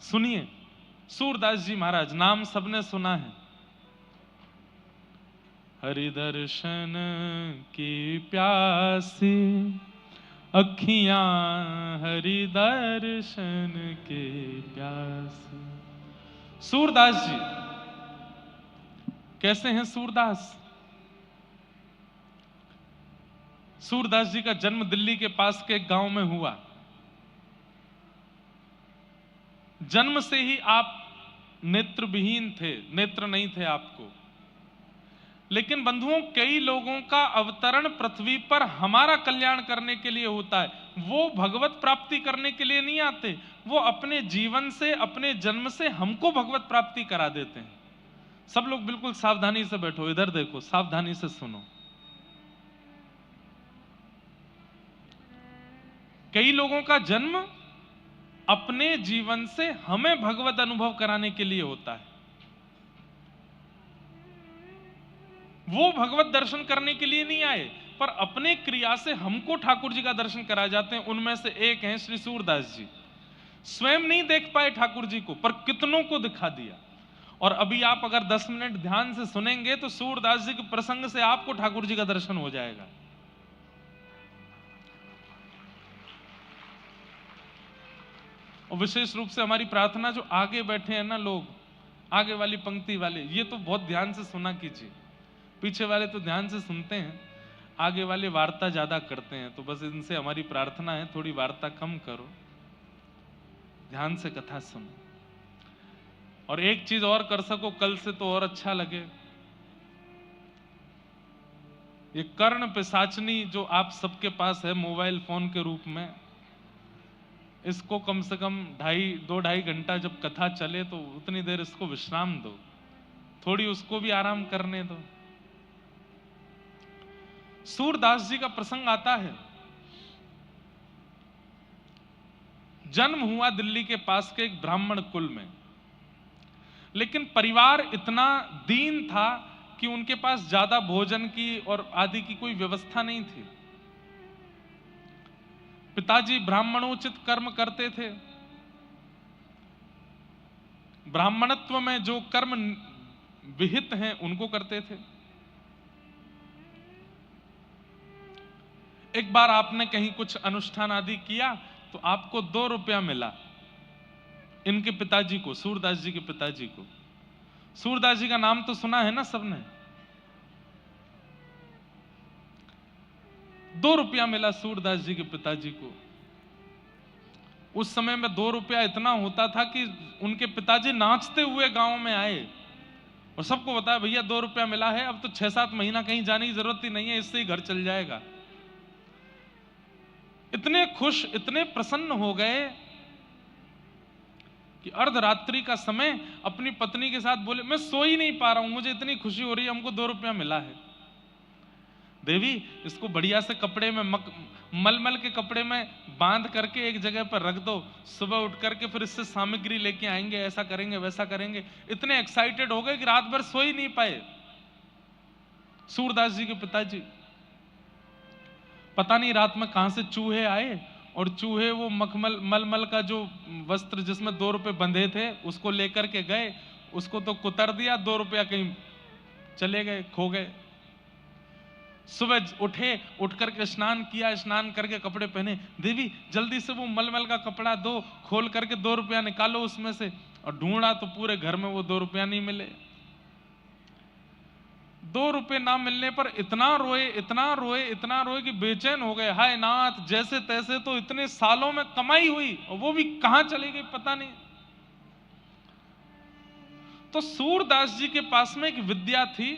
सुनिए, सूरदास जी महाराज, नाम सबने सुना है। हरि दर्शन की प्यासी अखियां, हरि दर्शन के प्यासी। सूरदास जी कैसे हैं? सूरदास जी का जन्म दिल्ली के पास के एक गांव में हुआ। जन्म से ही आप नेत्रविहीन थे, नेत्र नहीं थे आपको। लेकिन बंधुओं, कई लोगों का अवतरण पृथ्वी पर हमारा कल्याण करने के लिए होता है। वो भगवत प्राप्ति करने के लिए नहीं आते, वो अपने जीवन से, अपने जन्म से हमको भगवत प्राप्ति करा देते हैं। सब लोग बिल्कुल सावधानी से बैठो, इधर देखो, सावधानी से सुनो। कई लोगों का जन्म अपने जीवन से हमें भगवत अनुभव कराने के लिए होता है। वो भगवत दर्शन करने के लिए नहीं आए, पर अपने क्रिया से हमको ठाकुर जी का दर्शन करा जाते हैं। उनमें से एक हैं श्री सूरदास जी। स्वयं नहीं देख पाए ठाकुर जी को, पर कितनों को दिखा दिया। और अभी आप अगर 10 मिनट ध्यान से सुनेंगे तो सूरदास जी के प्रसंग से आपको ठाकुर जी का दर्शन हो जाएगा। और विशेष रूप से हमारी प्रार्थना, जो आगे बैठे हैं ना लोग, आगे वाली पंक्ति वाले, ये तो बहुत ध्यान से सुना कीजिए। पीछे वाले तो ध्यान से सुनते हैं, आगे वाले वार्ता ज्यादा करते हैं। तो बस इनसे हमारी प्रार्थना है, थोड़ी वार्ता कम करो, ध्यान से कथा सुनो। और एक चीज और कर सको कल से तो और अच्छा लगे, ये कर्ण पिशाचनी जो आप सबके पास है मोबाइल फोन के रूप में, इसको कम से कम 2-2.5 घंटा जब कथा चले तो उतनी देर इसको विश्राम दो, थोड़ी उसको भी आराम करने दो। सूरदास जी का प्रसंग आता है। जन्म हुआ दिल्ली के पास के एक ब्राह्मण कुल में, लेकिन परिवार इतना दीन था कि उनके पास ज्यादा भोजन की और आदि की कोई व्यवस्था नहीं थी। पिताजी ब्राह्मणोचित कर्म करते थे। ब्राह्मणत्व में जो कर्म विहित हैं उनको करते थे। एक बार आपने कहीं कुछ अनुष्ठान आदि किया तो आपको 2 रुपया मिला। इनके पिताजी को, सूरदास जी के पिताजी को, सूरदास जी का नाम तो सुना है ना सबने। 2 रुपया मिला सूरदास जी के पिताजी को। उस समय में 2 रुपया इतना होता था कि उनके पिताजी नाचते हुए गांव में आए और सबको बताया, भैया 2 रुपया मिला है, अब तो 6-7 महीना कहीं जाने की जरूरत ही नहीं है, इससे ही घर चल जाएगा। इतने खुश, इतने प्रसन्न हो गए कि अर्धरात्रि का समय अपनी पत्नी के साथ बोले, मैं सो ही नहीं पा रहा हूं, मुझे इतनी खुशी हो रही है, हमको 2 रुपया मिला है। देवी, इसको बढ़िया से कपड़े में मलमल के कपड़े में बांध करके एक जगह पर रख दो, सुबह उठ करके फिर इससे सामग्री लेके आएंगे, ऐसा करेंगे वैसा करेंगे। इतने एक्साइटेड हो गए कि रात भर सो ही नहीं पाए सूरदास जी के पिताजी। पता नहीं रात में कहां से चूहे आए और चूहे वो मलमल का जो वस्त्र जिसमें 2 रुपए बंधे थे उसको लेकर के गए, उसको तो कुतर दिया, 2 रुपया कहीं चले गए, खो गए। सुबह उठे, उठ करके स्नान किया, स्नान करके कपड़े पहने, देवी जल्दी से वो मलमल का कपड़ा दो, खोल करके 2 रुपया निकालो उसमें से। और ढूंढा तो पूरे घर में वो 2 रुपया नहीं मिले। 2 रुपए ना मिलने पर इतना रोए, इतना रोए, इतना रोए कि बेचैन हो गए। हाय नाथ, जैसे तैसे तो इतने सालों में कमाई हुई और वो भी कहां चली गई पता नहीं। तो सूरदास जी के पास में एक विद्या थी।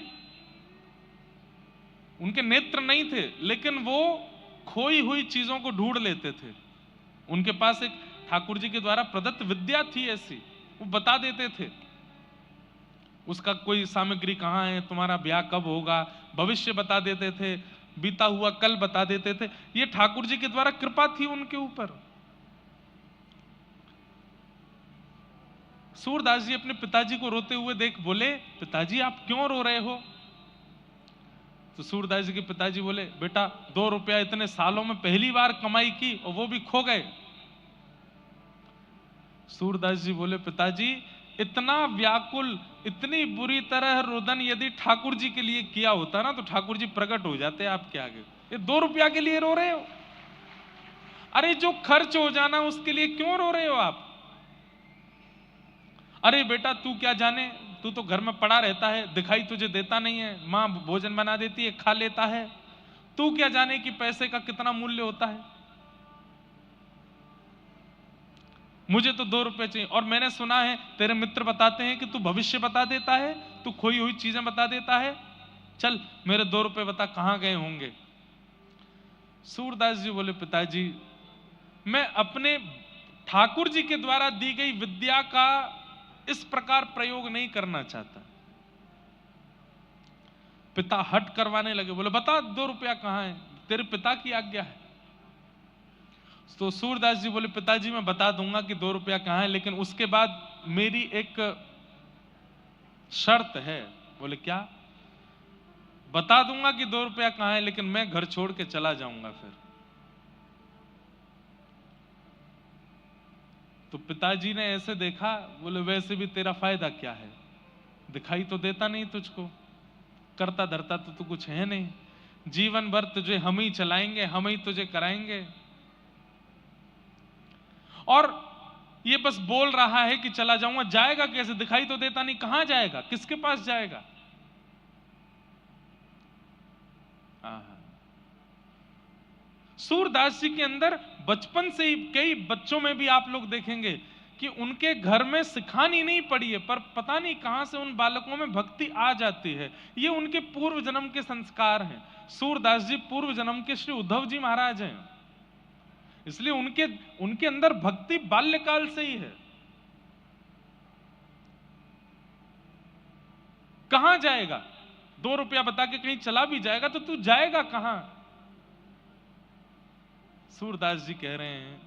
उनके नेत्र नहीं थे, लेकिन वो खोई हुई चीजों को ढूंढ लेते थे। उनके पास एक ठाकुर जी के द्वारा प्रदत्त विद्या थी ऐसी, वो बता देते थे उसका कोई सामग्री कहाँ है, तुम्हारा ब्याह कब होगा, भविष्य बता देते थे, बीता हुआ कल बता देते थे। ये ठाकुर जी के द्वारा कृपा थी उनके ऊपर। सूरदास जी अपने पिताजी को रोते हुए देख बोले, पिताजी आप क्यों रो रहे हो? तो सूरदास जी के पिताजी बोले, बेटा 2 रुपया इतने सालों में पहली बार कमाई की और वो भी खो गए। सूरदास जी बोले, पिताजी इतना व्याकुल, इतनी बुरी तरह रुदन यदि ठाकुर जी के लिए किया होता ना तो ठाकुर जी प्रकट हो जाते आपके आगे। ये 2 रुपया के लिए रो रहे हो? अरे जो खर्च हो जाना उसके लिए क्यों रो रहे हो आप? अरे बेटा तू क्या जाने, तू तो घर में पड़ा रहता है, दिखाई तुझे देता नहीं है, मां भोजन बना देती है, खा लेता है, तू क्या जाने कि पैसे का कितना मूल्य होता है। मुझे तो 2 रुपए चाहिए। और मैंने सुना है तेरे मित्र बताते हैं कि तू भविष्य बता देता है, तू खोई हुई चीजें बता देता है, चल मेरे 2 रुपए बता कहां गए होंगे। सूरदास जी बोले, पिताजी मैं अपने ठाकुर जी के द्वारा दी गई विद्या का इस प्रकार प्रयोग नहीं करना चाहता। पिता हट करवाने लगे, बोले बता 2 रुपया कहां है, तेरे पिता की आज्ञा है। तो सूरदास जी बोले, पिताजी मैं बता दूंगा कि 2 रुपया कहां है, लेकिन उसके बाद मेरी एक शर्त है। बोले क्या? बता दूंगा कि 2 रुपया कहां है, लेकिन मैं घर छोड़ के चला जाऊंगा फिर। तो पिताजी ने ऐसे देखा, बोले वैसे भी तेरा फायदा क्या है, दिखाई तो देता नहीं तुझको, करता धरता तो तू कुछ है नहीं, जीवन भर तुझे हम ही चलाएंगे, हम ही तुझे कराएंगे, और ये बस बोल रहा है कि चला जाऊंगा, जाएगा कैसे, दिखाई तो देता नहीं, कहां जाएगा, किसके पास जाएगा। सूरदास जी के अंदर बचपन से ही, कई बच्चों में भी आप लोग देखेंगे कि उनके घर में सिखानी नहीं पड़ी है, पर पता नहीं कहां से उन बालकों में भक्ति आ जाती है। ये उनके पूर्व जन्म के संस्कार हैं। सूरदास जी पूर्व जन्म के श्री उद्धव जी महाराज हैं, इसलिए उनके अंदर भक्ति बाल्यकाल से ही है। कहां जाएगा? 2 रुपया बता के कहीं चला भी जाएगा तो तू जाएगा कहां? सूरदास जी कह रहे हैं,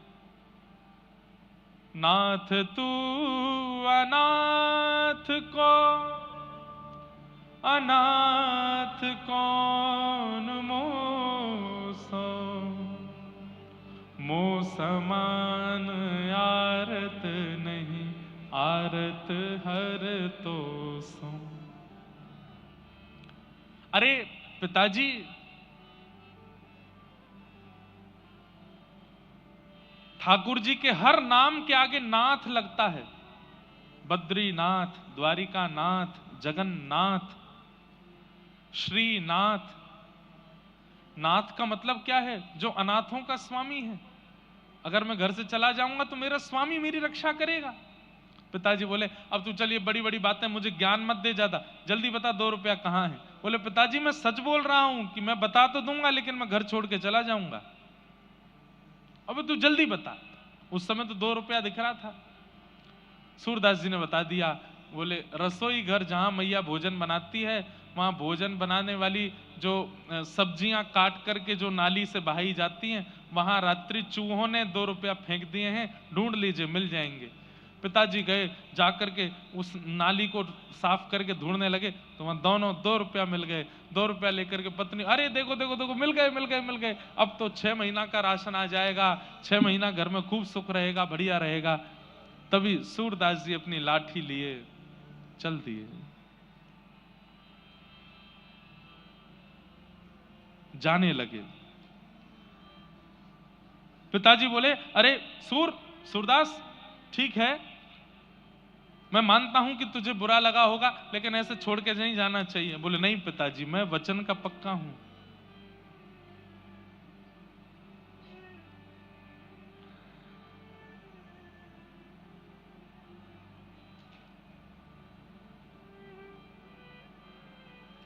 नाथ तू अनाथ को अनाथ कौन मोसो, मो समान आरत नहीं, आरत हर तो सो। अरे पिताजी ठाकुर जी के हर नाम के आगे नाथ लगता है। बद्रीनाथ, द्वारिकानाथ, जगन्नाथ, श्रीनाथ। नाथ का मतलब क्या है? जो अनाथों का स्वामी है। अगर मैं घर से चला जाऊंगा तो मेरा स्वामी मेरी रक्षा करेगा। पिताजी बोले, अब तू चलिए बड़ी बड़ी बातें, मुझे ज्ञान मत दे ज्यादा, जल्दी बता 2 रुपया कहां है। बोले पिताजी मैं सच बोल रहा हूं कि मैं बता तो दूंगा, लेकिन मैं घर छोड़ के चला जाऊंगा। अब तू जल्दी बता। उस समय तो 2 रुपया दिख रहा था। सूरदास जी ने बता दिया। बोले रसोई घर जहां मैया भोजन बनाती है, वहां भोजन बनाने वाली जो सब्जियां काट करके जो नाली से बहाई जाती हैं, वहां रात्रि चूहों ने 2 रुपया फेंक दिए हैं, ढूंढ लीजिए मिल जाएंगे। पिताजी गए, जाकर के उस नाली को साफ करके ढूंढने लगे तो वहां दोनों 2 रुपया मिल गए। 2 रुपया लेकर के पत्नी, अरे देखो देखो देखो, मिल गए मिल गए मिल गए, अब तो 6 महीना का राशन आ जाएगा, 6 महीना घर में खूब सुख रहेगा, बढ़िया रहेगा। तभी सूरदास जी अपनी लाठी लिए चल दिए। जाने लगे। पिताजी बोले, अरे सूरदास ठीक है, मैं मानता हूं कि तुझे बुरा लगा होगा, लेकिन ऐसे छोड़ के नहीं जाना चाहिए। बोले नहीं पिताजी, मैं वचन का पक्का हूं।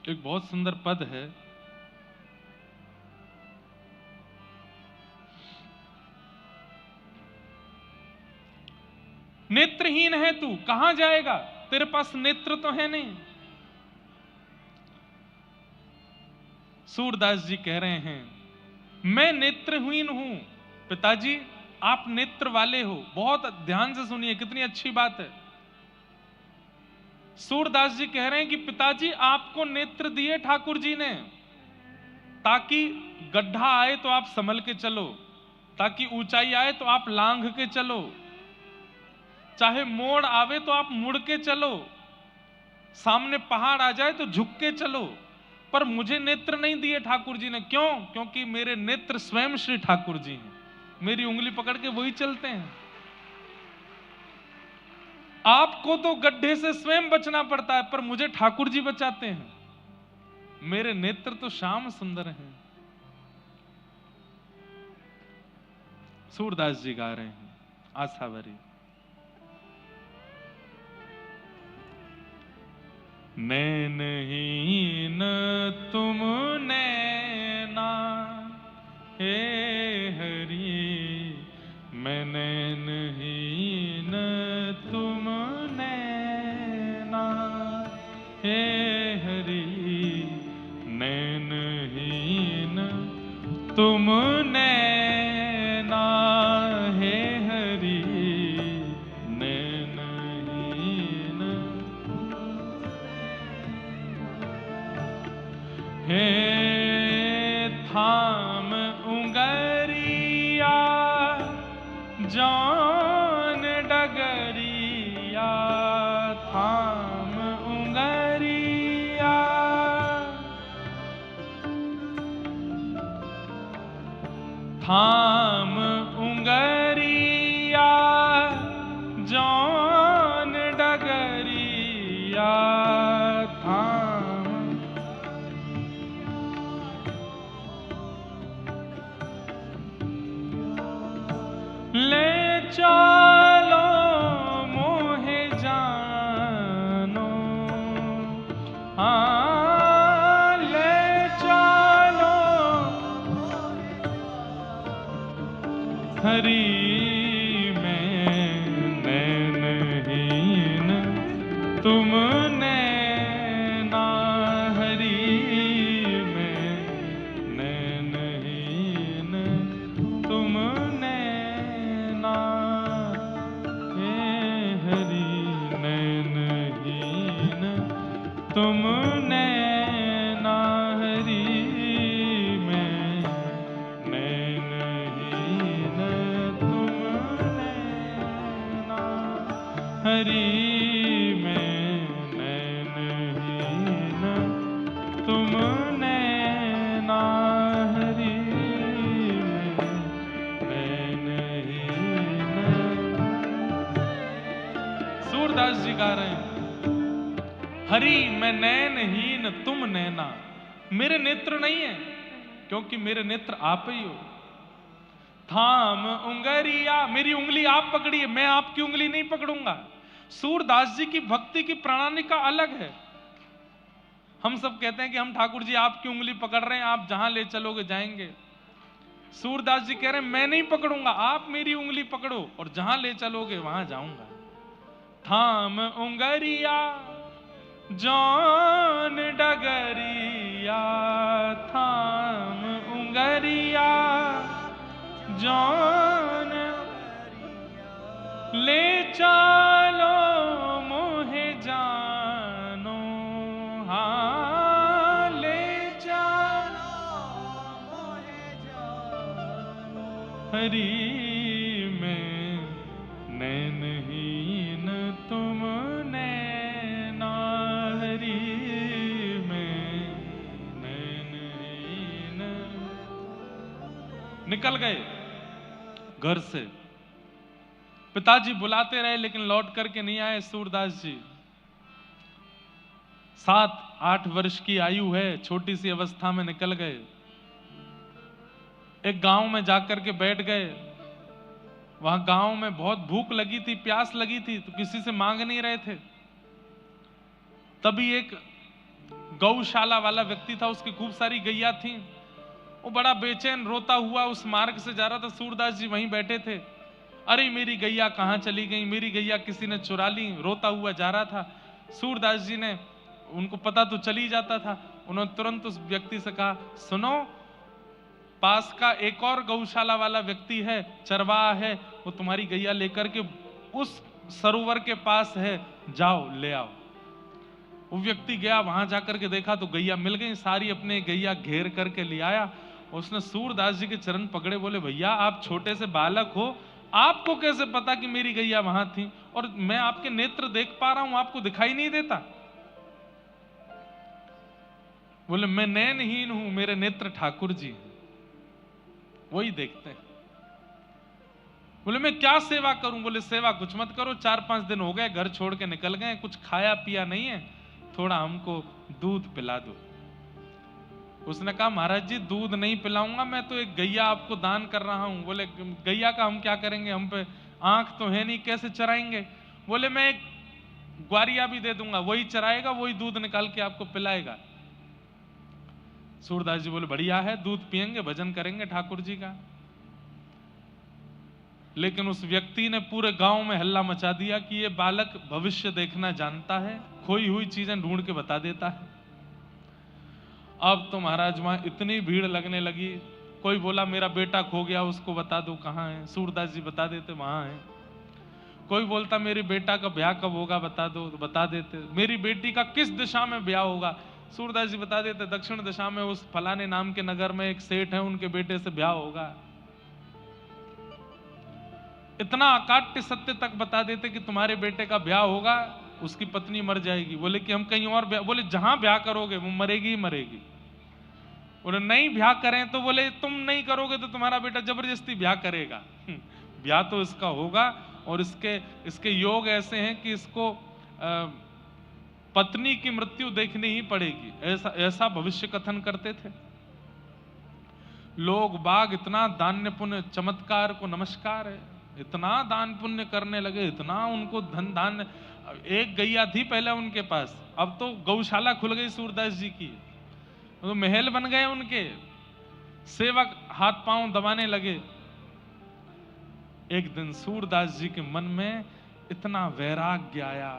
एक बहुत सुंदर पद है, नेत्रहीन है तू, कहां जाएगा, तेरे पास नेत्र तो है नहीं। सूरदास जी कह रहे हैं, मैं नेत्रहीन हूं। पिताजी आप नेत्र वाले हो। बहुत ध्यान से सुनिए, कितनी अच्छी बात है। सूरदास जी कह रहे हैं कि पिताजी आपको नेत्र दिए ठाकुर जी ने, ताकि गड्ढा आए तो आप संभल के चलो, ताकि ऊंचाई आए तो आप लांघ के चलो, चाहे मोड़ आवे तो आप मुड़ के चलो, सामने पहाड़ आ जाए तो झुक के चलो, पर मुझे नेत्र नहीं दिए ठाकुर जी ने। क्यों? क्योंकि मेरे नेत्र स्वयं श्री ठाकुर जी हैं, मेरी उंगली पकड़ के वही चलते हैं। आपको तो गड्ढे से स्वयं बचना पड़ता है, पर मुझे ठाकुर जी बचाते हैं। मेरे नेत्र तो श्याम सुंदर हैं। सूरदास जी गा रहे हैं आशावरी। नैनहीन तुम नैना हे हरि, मैं नैनहीन तुम नैना हे हरि, नैनहीन तुम नैना हे हरि, नैनहीन हे थाम उंगरिया जान डगरिया, थाम उंगरिया थाम उंगरिया जान डगरिया, थाम ले चलो मोहे जानो, हाँ ले चलो हरि, मैं नैनहीन तुम नैना हरि, मैं नैनहीन तुम नैना हे हरि, नैनहीन तुम नैना हरि, मैं नैनहीन तुम नैना हरि, मैं नैनहीन तुम नैना हरि, मैं नैनहीन। सूरदास जी गा रहे हैं हरि मैं नैनहीन तुम नैना। मेरे नेत्र नहीं है, क्योंकि मेरे नेत्र आप ही हो। थाम उंगरिया, मेरी उंगली आप पकड़िए, मैं आपकी उंगली नहीं पकड़ूंगा। सूरदास जी की भक्ति की प्रणाली का अलग है। हम सब कहते हैं कि हम ठाकुर जी आपकी उंगली पकड़ रहे हैं, आप जहां ले चलोगे जाएंगे। सूरदास जी कह रहे हैं मैं नहीं पकड़ूंगा, आप मेरी उंगली पकड़ो और जहां ले चलोगे वहां जाऊंगा। थाम उंगरिया जान डगरिया, थाम उंगरिया जान ले चलो मोहे जानो, हाँ ले चलो मोहे जानो हरि, मैं नैनहीन तुम नैना हरि, मैं नैनहीन। निकल गए घर से, पिताजी बुलाते रहे लेकिन लौट करके नहीं आए। सूरदास जी 7-8 वर्ष की आयु है, छोटी सी अवस्था में निकल गए। एक गांव में जाकर के बैठ गए। वहां गांव में बहुत भूख लगी थी, प्यास लगी थी, तो किसी से मांग नहीं रहे थे। तभी एक गौशाला वाला व्यक्ति था, उसकी खूब सारी गैया थी। वो बड़ा बेचैन रोता हुआ उस मार्ग से जा रहा था। सूरदास जी वहीं बैठे थे। अरे मेरी गैया कहां चली गई, मेरी गैया किसी ने चुरा ली। रोता हुआ जा रहा था। सूरदास जी ने, उनको पता तो चल ही जाता था, उन्होंने तुरंत उस व्यक्ति से कहा, सुनो पास का एक और गौशाला वाला व्यक्ति है, चरवाहा है, वो तुम्हारी गैया लेकर के उस सरोवर के पास है, जाओ ले आओ। वो व्यक्ति गया, वहां जाकर के देखा तो गैया मिल गई सारी, अपने गैया घेर करके ले आया। उसने सूरदास जी के चरण पकड़े, बोले भैया आप छोटे से बालक हो, आपको कैसे पता कि मेरी गैया वहां थी? और मैं आपके नेत्र देख पा रहा हूं, आपको दिखाई नहीं देता? बोले मैं नयनहीन हूं, मेरे नेत्र ठाकुर जी हैं, वही देखते हैं। बोले मैं क्या सेवा करूं? बोले सेवा कुछ मत करो, 4-5 दिन हो गए घर छोड़ के निकल गए, कुछ खाया पिया नहीं है, थोड़ा हमको दूध पिला दो। उसने कहा महाराज जी दूध नहीं पिलाऊंगा, मैं तो एक गैया आपको दान कर रहा हूं। बोले गैया का हम क्या करेंगे, हम पे आंख तो है नहीं, कैसे चराएंगे? बोले मैं एक ग्वारिया भी दे दूंगा, वही चराएगा, वही दूध निकाल के आपको पिलाएगा। सूरदास जी बोले बढ़िया है, दूध पिएंगे, भजन करेंगे ठाकुर जी का। लेकिन उस व्यक्ति ने पूरे गांव में हल्ला मचा दिया कि ये बालक भविष्य देखना जानता है, खोई हुई चीजें ढूंढ के बता देता है। अब तो महाराज वहां इतनी भीड़ लगने लगी, कोई बोला मेरा बेटा खो गया, उसको बता दो कहां है, सूरदास जी बता देते वहां है। कोई बोलता मेरे बेटा का ब्याह कब होगा बता दो, तो बता देते। मेरी बेटी का किस दिशा में ब्याह होगा, सूरदास जी बता देते दक्षिण दिशा में उस फलाने नाम के नगर में एक सेठ है, उनके बेटे से ब्याह होगा। इतना अकाट्य सत्य तक बता देते कि तुम्हारे बेटे का ब्याह होगा, उसकी पत्नी मर जाएगी। बोले कि हम कहीं और ब्याह, बोले जहां ब्याह करोगे वो मरेगी ही मरेगी। बोले नहीं ब्याह करें तो, बोले तुम नहीं करोगे तो तुम्हारा बेटा जबरदस्ती ब्याह करेगा। ब्याह तो इसका होगा, और इसके योग ऐसे हैं कि इसको पत्नी की मृत्यु देखनी ही पड़ेगी, ऐसा भविष्य कथन करते थे लोग बाग। इतना दान्य पुण्य, चमत्कार को नमस्कार है, इतना दान पुण्य करने लगे, इतना उनको धन धान्य। एक गैया थी पहले उनके पास, अब तो गौशाला खुल गई सूरदास जी की, तो महल बन गए उनके, सेवक हाथ पांव दबाने लगे। एक दिन सूरदास जी के मन में इतना वैराग्य आया,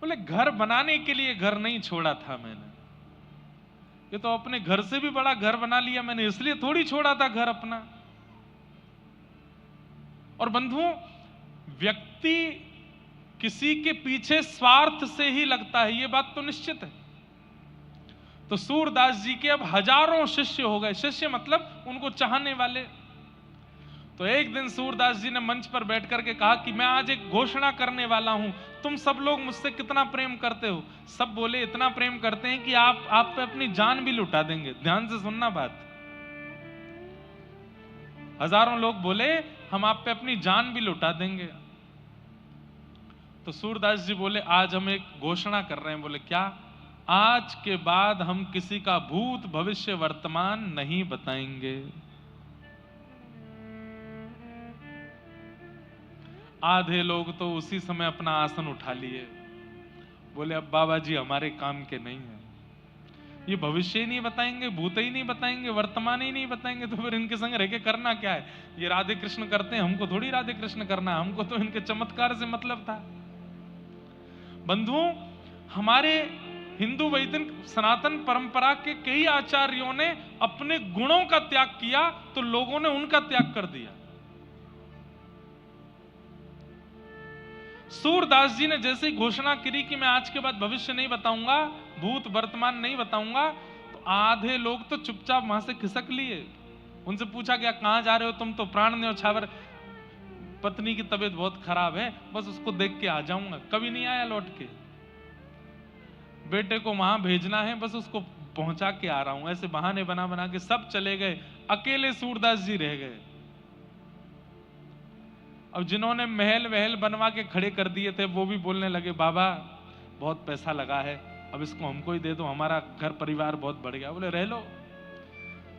बोले घर बनाने के लिए घर नहीं छोड़ा था मैंने, ये तो अपने घर से भी बड़ा घर बना लिया मैंने, इसलिए थोड़ी छोड़ा था घर अपना। और बंधुओं, व्यक्ति किसी के पीछे स्वार्थ से ही लगता है, ये बात तो निश्चित है। तो सूरदास जी के अब हजारों शिष्य हो गए, शिष्य मतलब उनको चाहने वाले। तो एक दिन सूरदास जी ने मंच पर बैठ करके कहा कि मैं आज एक घोषणा करने वाला हूं, तुम सब लोग मुझसे कितना प्रेम करते हो? सब बोले इतना प्रेम करते हैं कि आप पे अपनी जान भी लुटा देंगे। ध्यान से सुनना बात। हजारों लोग बोले हम आप पे अपनी जान भी लुटा देंगे। तो सूरदास जी बोले आज हम एक घोषणा कर रहे हैं। बोले क्या? आज के बाद हम किसी का भूत भविष्य वर्तमान नहीं बताएंगे। आधे लोग तो उसी समय अपना आसन उठा लिए, बोले अब बाबा जी हमारे काम के नहीं है, ये भविष्य ही नहीं बताएंगे, भूत ही नहीं बताएंगे, वर्तमान ही नहीं बताएंगे, तो फिर इनके संग रह के करना क्या है? ये राधे कृष्ण करते हैं, हमको थोड़ी राधे कृष्ण करना, हमको तो इनके चमत्कार से मतलब था। बंधुओं, हमारे हिंदू वैदिक सनातन परंपरा के कई आचार्यों ने अपने गुणों का त्याग किया, तो लोगों ने उनका त्याग कर दिया। सूरदास जी ने जैसे ही घोषणा करी कि मैं आज के बाद भविष्य नहीं बताऊंगा, भूत वर्तमान नहीं बताऊंगा, तो आधे लोग तो चुपचाप वहां से खिसक लिए। उनसे पूछा गया कहां जा रहे हो? तुम तो प्राण न्योछावर, पत्नी की तबीयत बहुत खराब है, बस उसको देख के आ जाऊंगा। कभी नहीं आया लौट के, बेटे को वहां भेजना है, बस उसको पहुंचा के आ रहा हूं। ऐसे बहाने बना बना के सब चले गए, अकेले सूरदास जी रह गए। अब जिन्होंने महल वहल बनवा के खड़े कर दिए थे, वो भी बोलने लगे बाबा बहुत पैसा लगा है, अब इसको हमको ही दे दो, हमारा घर परिवार बहुत बढ़ गया। बोले रह लो।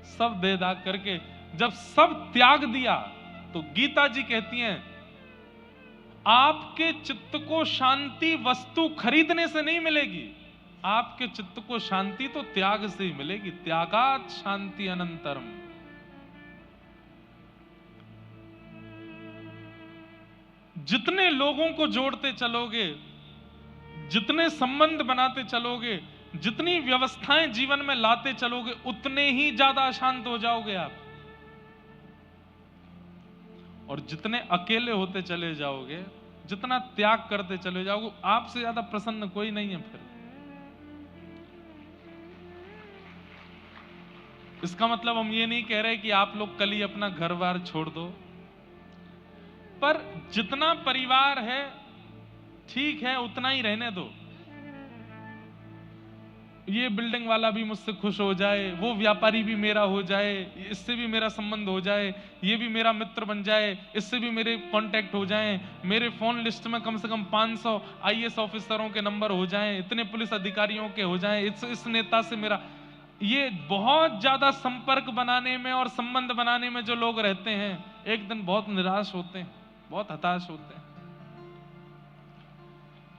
सब दे दाग करके जब सब त्याग दिया, तो गीता जी कहती हैं आपके चित्त को शांति वस्तु खरीदने से नहीं मिलेगी, आपके चित्त को शांति तो त्याग से ही मिलेगी। त्यागात शांति अनंतरम। जितने लोगों को जोड़ते चलोगे, जितने संबंध बनाते चलोगे, जितनी व्यवस्थाएं जीवन में लाते चलोगे, उतने ही ज्यादा अशांत हो जाओगे आप। और जितने अकेले होते चले जाओगे, जितना त्याग करते चले जाओगे, आपसे ज्यादा प्रसन्न कोई नहीं है फिर। इसका मतलब हम ये नहीं कह रहे कि आप लोग कल ही अपना घर बार छोड़ दो। पर जितना परिवार है ठीक है, उतना ही रहने दो। ये बिल्डिंग वाला भी मुझसे खुश हो जाए, वो व्यापारी भी मेरा हो जाए, इससे भी मेरा संबंध हो जाए, ये भी मेरा मित्र बन जाए, इससे भी मेरे कांटेक्ट हो जाएं, मेरे फोन लिस्ट में कम से कम 500 आईएएस ऑफिसरों के नंबर हो जाएं, इतने पुलिस अधिकारियों के हो जाएं, इस नेता से मेरा। ये बहुत ज्यादा संपर्क बनाने में और संबंध बनाने में जो लोग रहते हैं, एक दिन बहुत निराश होते हैं, बहुत हताश होते हैं।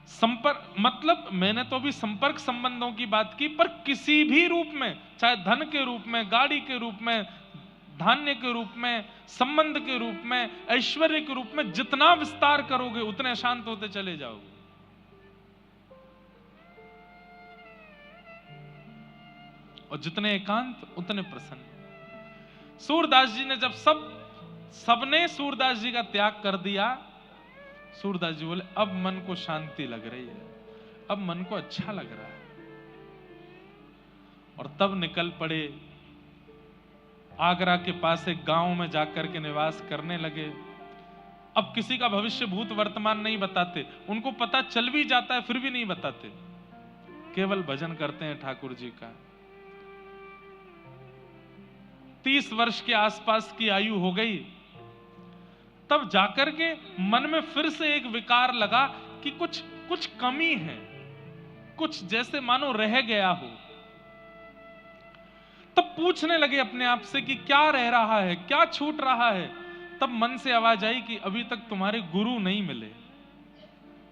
संपर्क मतलब, मैंने तो अभी संपर्क संबंधों की बात की, पर किसी भी रूप में, चाहे धन के रूप में, गाड़ी के रूप में, धान्य के रूप में, संबंध के रूप में, ऐश्वर्य के रूप में, जितना विस्तार करोगे उतने अशांत होते चले जाओगे। और जितने एकांत उतने प्रसन्न। सूरदास जी ने जब सबने सूरदास जी का त्याग कर दिया, सूरदास जी बोले अब मन को शांति लग रही है, अब मन को अच्छा लग रहा है। और तब निकल पड़े, आगरा के पास एक गांव में जाकर के निवास करने लगे। अब किसी का भविष्य भूत वर्तमान नहीं बताते, उनको पता चल भी जाता है फिर भी नहीं बताते, केवल भजन करते हैं ठाकुर जी का। 30 वर्ष के आसपास की आयु हो गई, तब जाकर के मन में फिर से एक विकार लगा कि कुछ कमी है, कुछ जैसे मानो रह गया हो। तब पूछने लगे अपने आप से कि क्या रह रहा है, क्या छूट रहा है। तब मन से आवाज आई कि अभी तक तुम्हारे गुरु नहीं मिले,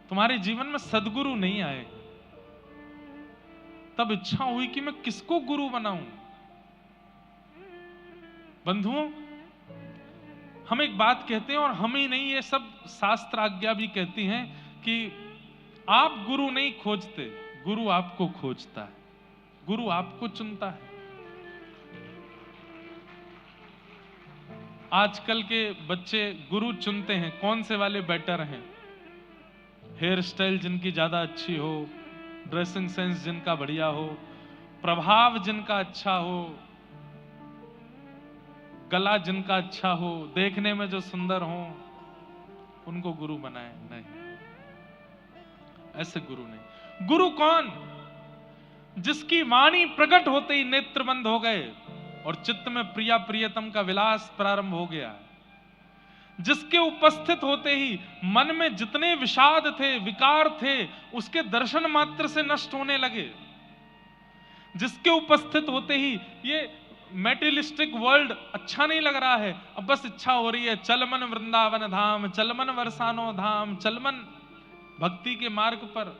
तुम्हारे जीवन में सदगुरु नहीं आए। तब इच्छा हुई कि मैं किसको गुरु बनाऊं। बंधुओं, हम एक बात कहते हैं, और हम ही नहीं, ये सब शास्त्र आज्ञा भी कहती हैं कि आप गुरु नहीं खोजते, गुरु आपको खोजता है, गुरु आपको चुनता है। आजकल के बच्चे गुरु चुनते हैं, कौन से वाले बेटर हैं, हेयर स्टाइल जिनकी ज्यादा अच्छी हो, ड्रेसिंग सेंस जिनका बढ़िया हो, प्रभाव जिनका अच्छा हो, गला जिनका अच्छा हो, देखने में जो सुंदर हो, उनको गुरु बनाए। नहीं, ऐसे गुरु नहीं। गुरु कौन? जिसकी वाणी प्रकट होते ही नेत्र बंद हो गए और चित्त में प्रिया प्रियतम का विलास प्रारंभ हो गया, जिसके उपस्थित होते ही मन में जितने विषाद थे, विकार थे, उसके दर्शन मात्र से नष्ट होने लगे, जिसके उपस्थित होते ही ये मेटेरियलिस्टिक वर्ल्ड अच्छा नहीं लग रहा है, अब बस इच्छा हो रही है चल मन वृंदावन धाम, चल मन वरसानो धाम, चल मन भक्ति के मार्ग पर।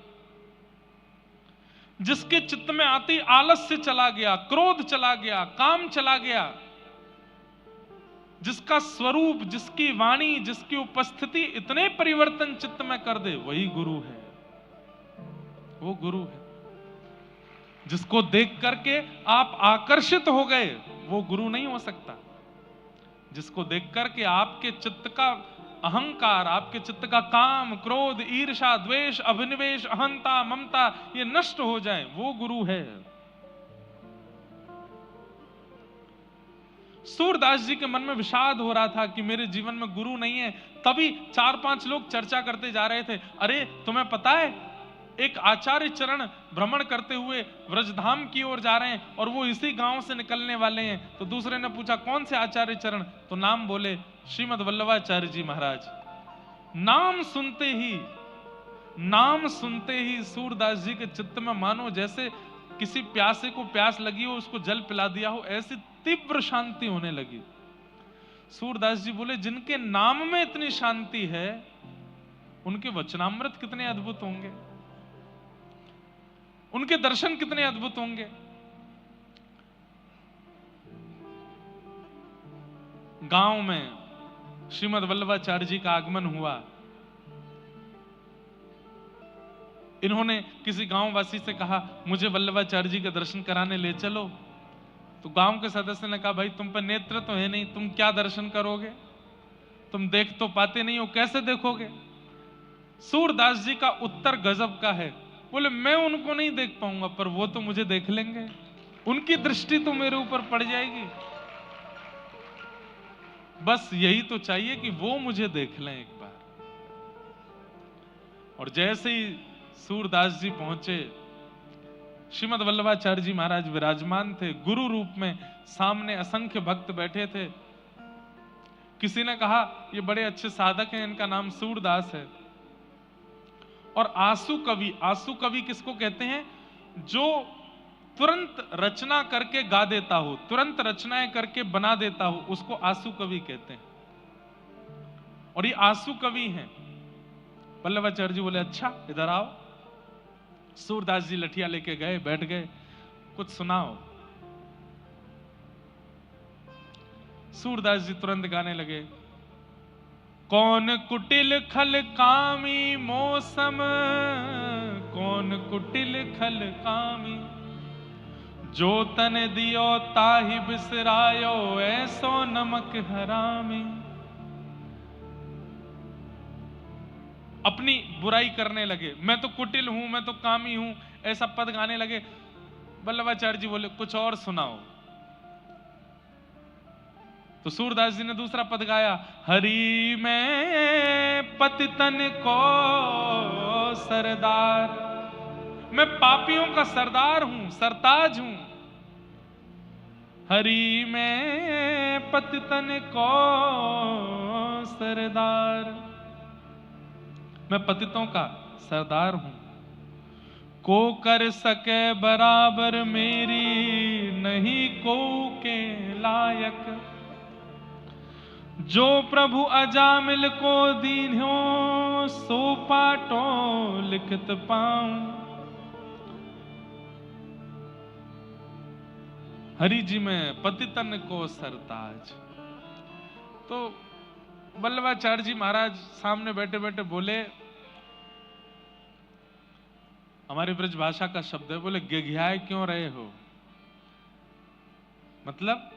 जिसके चित्त में आती आलस्य चला गया, क्रोध चला गया, काम चला गया, जिसका स्वरूप, जिसकी वाणी, जिसकी उपस्थिति इतने परिवर्तन चित्त में कर दे, वही गुरु है। वो गुरु है। जिसको देख करके आप आकर्षित हो गए, वो गुरु नहीं हो सकता। जिसको देख करके आपके चित्त का अहंकार, आपके चित्त का काम, क्रोध, ईर्ष्या, द्वेष, अभिनिवेश, अहंता, ममता ये नष्ट हो जाए, वो गुरु है। सूरदास जी के मन में विषाद हो रहा था कि मेरे जीवन में गुरु नहीं है। तभी 4-5 लोग चर्चा करते जा रहे थे, अरे तुम्हें पता है एक आचार्य चरण भ्रमण करते हुए व्रजधाम की ओर जा रहे हैं और वो इसी गांव से निकलने वाले हैं। तो दूसरे ने पूछा कौन से आचार्य चरण, तो नाम बोले श्रीमद वल्लभाचार्य जी महाराज। नाम सुनते ही सूरदास जी के चित्त में मानो जैसे किसी प्यासे को प्यास लगी हो, उसको जल पिला दिया हो, ऐसी तीव्र शांति होने लगी। सूरदास जी बोले जिनके नाम में इतनी शांति है, उनके वचनामृत कितने अद्भुत होंगे, उनके दर्शन कितने अद्भुत होंगे। गांव में श्रीमद वल्लभाचार्य जी का आगमन हुआ। इन्होंने किसी गांववासी से कहा मुझे वल्लभाचार्य जी के दर्शन कराने ले चलो। तो गांव के सदस्य ने कहा भाई तुम पर नेत्र तो है नहीं, तुम क्या दर्शन करोगे, तुम देख तो पाते नहीं हो, कैसे देखोगे। सूरदास जी का उत्तर गजब का है, बोले मैं उनको नहीं देख पाऊंगा पर वो तो मुझे देख लेंगे, उनकी दृष्टि तो मेरे ऊपर पड़ जाएगी। बस यही तो चाहिए कि वो मुझे देख लें एक बार। और जैसे ही सूरदास जी पहुंचे, श्रीमद वल्लभाचार्य जी महाराज विराजमान थे गुरु रूप में, सामने असंख्य भक्त बैठे थे। किसी ने कहा ये बड़े अच्छे साधक हैं, इनका नाम सूरदास है। और आंसू कवि, आंसू कवि किसको कहते हैं? जो तुरंत रचना करके गा देता हो, तुरंत रचनाएं करके बना देता हो, उसको आंसू कवि कहते हैं। और ये आंसू कवि हैं। वल्लभाचार्य जी बोले अच्छा इधर आओ। सूरदास जी लठिया लेके गए, बैठ गए, कुछ सुनाओ। सूरदास जी तुरंत गाने लगे। कौन कुटिल खल कामी मौसम, कौन कुटिल खल कामी, जो तन दियो ताहि बिसरायो, ऐसो नमक हरामी। अपनी बुराई करने लगे, मैं तो कुटिल हूं, मैं तो कामी हूं, ऐसा पद गाने लगे। वल्लभाचार्य जी बोले कुछ और सुनाओ। तो सूरदास जी ने दूसरा पद गाया। हरि मैं पतितन को सरदार, मैं पापियों का सरदार हूं, सरताज हूं। हरि मैं पतितन को सरदार, मैं पतितों का सरदार हूं। को कर सके बराबर मेरी, नहीं को के लायक। जो प्रभु अजामिल को दीन्हो, सो पाटो लिखत पाऊं। हरि जी में पतितन को सरताज। तो वल्लभाचार्य जी महाराज सामने बैठे बैठे बोले, हमारी ब्रज भाषा का शब्द है, बोले गिघियाए क्यों रहे हो? मतलब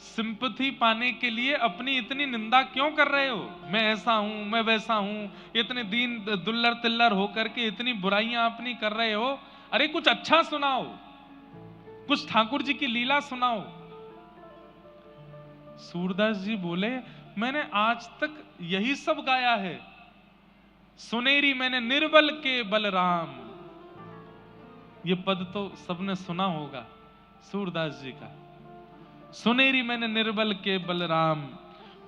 सिंपैथी पाने के लिए अपनी इतनी निंदा क्यों कर रहे हो? मैं ऐसा हूं, मैं वैसा हूं, इतने दीन दुल्लर तिल्लर होकर के इतनी बुराइयां अपनी कर रहे हो। अरे कुछ अच्छा सुनाओ, कुछ ठाकुर जी की लीला सुनाओ। सूरदास जी बोले मैंने आज तक यही सब गाया है। सुनेरी मैंने निर्बल के बलराम, ये पद तो सबने सुना होगा सूरदास जी का। सुनेरी मैंने निर्बल के बलराम,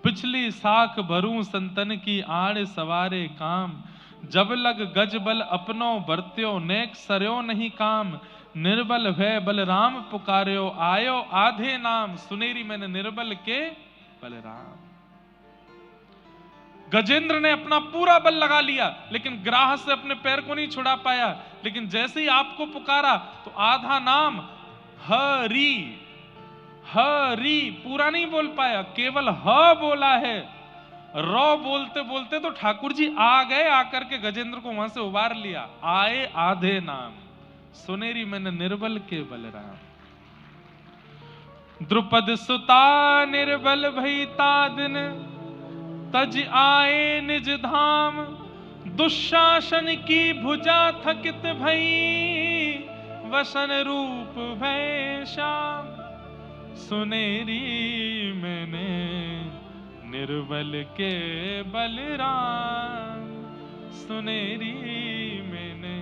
पिछली साख भरूं संतन की आड़ सवारे काम। जब लग गज बल अपनो बरत्यो, नेक सरयो नहीं काम। निर्बल भय बलराम पुकार्यो, आयो आधे नाम। सुनेरी मैंने निर्बल के बलराम। गजेंद्र ने अपना पूरा बल लगा लिया, लेकिन ग्राह से अपने पैर को नहीं छुड़ा पाया। लेकिन जैसे ही आपको पुकारा तो आधा नाम हरि, हरि पूरा नहीं बोल पाया, केवल ह बोला है। र बोलते बोलते तो ठाकुर जी आ गए, आकर के गजेंद्र को वहां से उबार लिया। आए आधे नाम, सुनेरी मैंने निर्बल के बलराम। द्रुपद सुता निर्बल भईता दिन, तज आए निज धाम। दुशासन की भुजा थकित भई, वसन रूप भय श्याम। सुनेरी मैंने निर्बल के बलराम, सुनेरी मैंने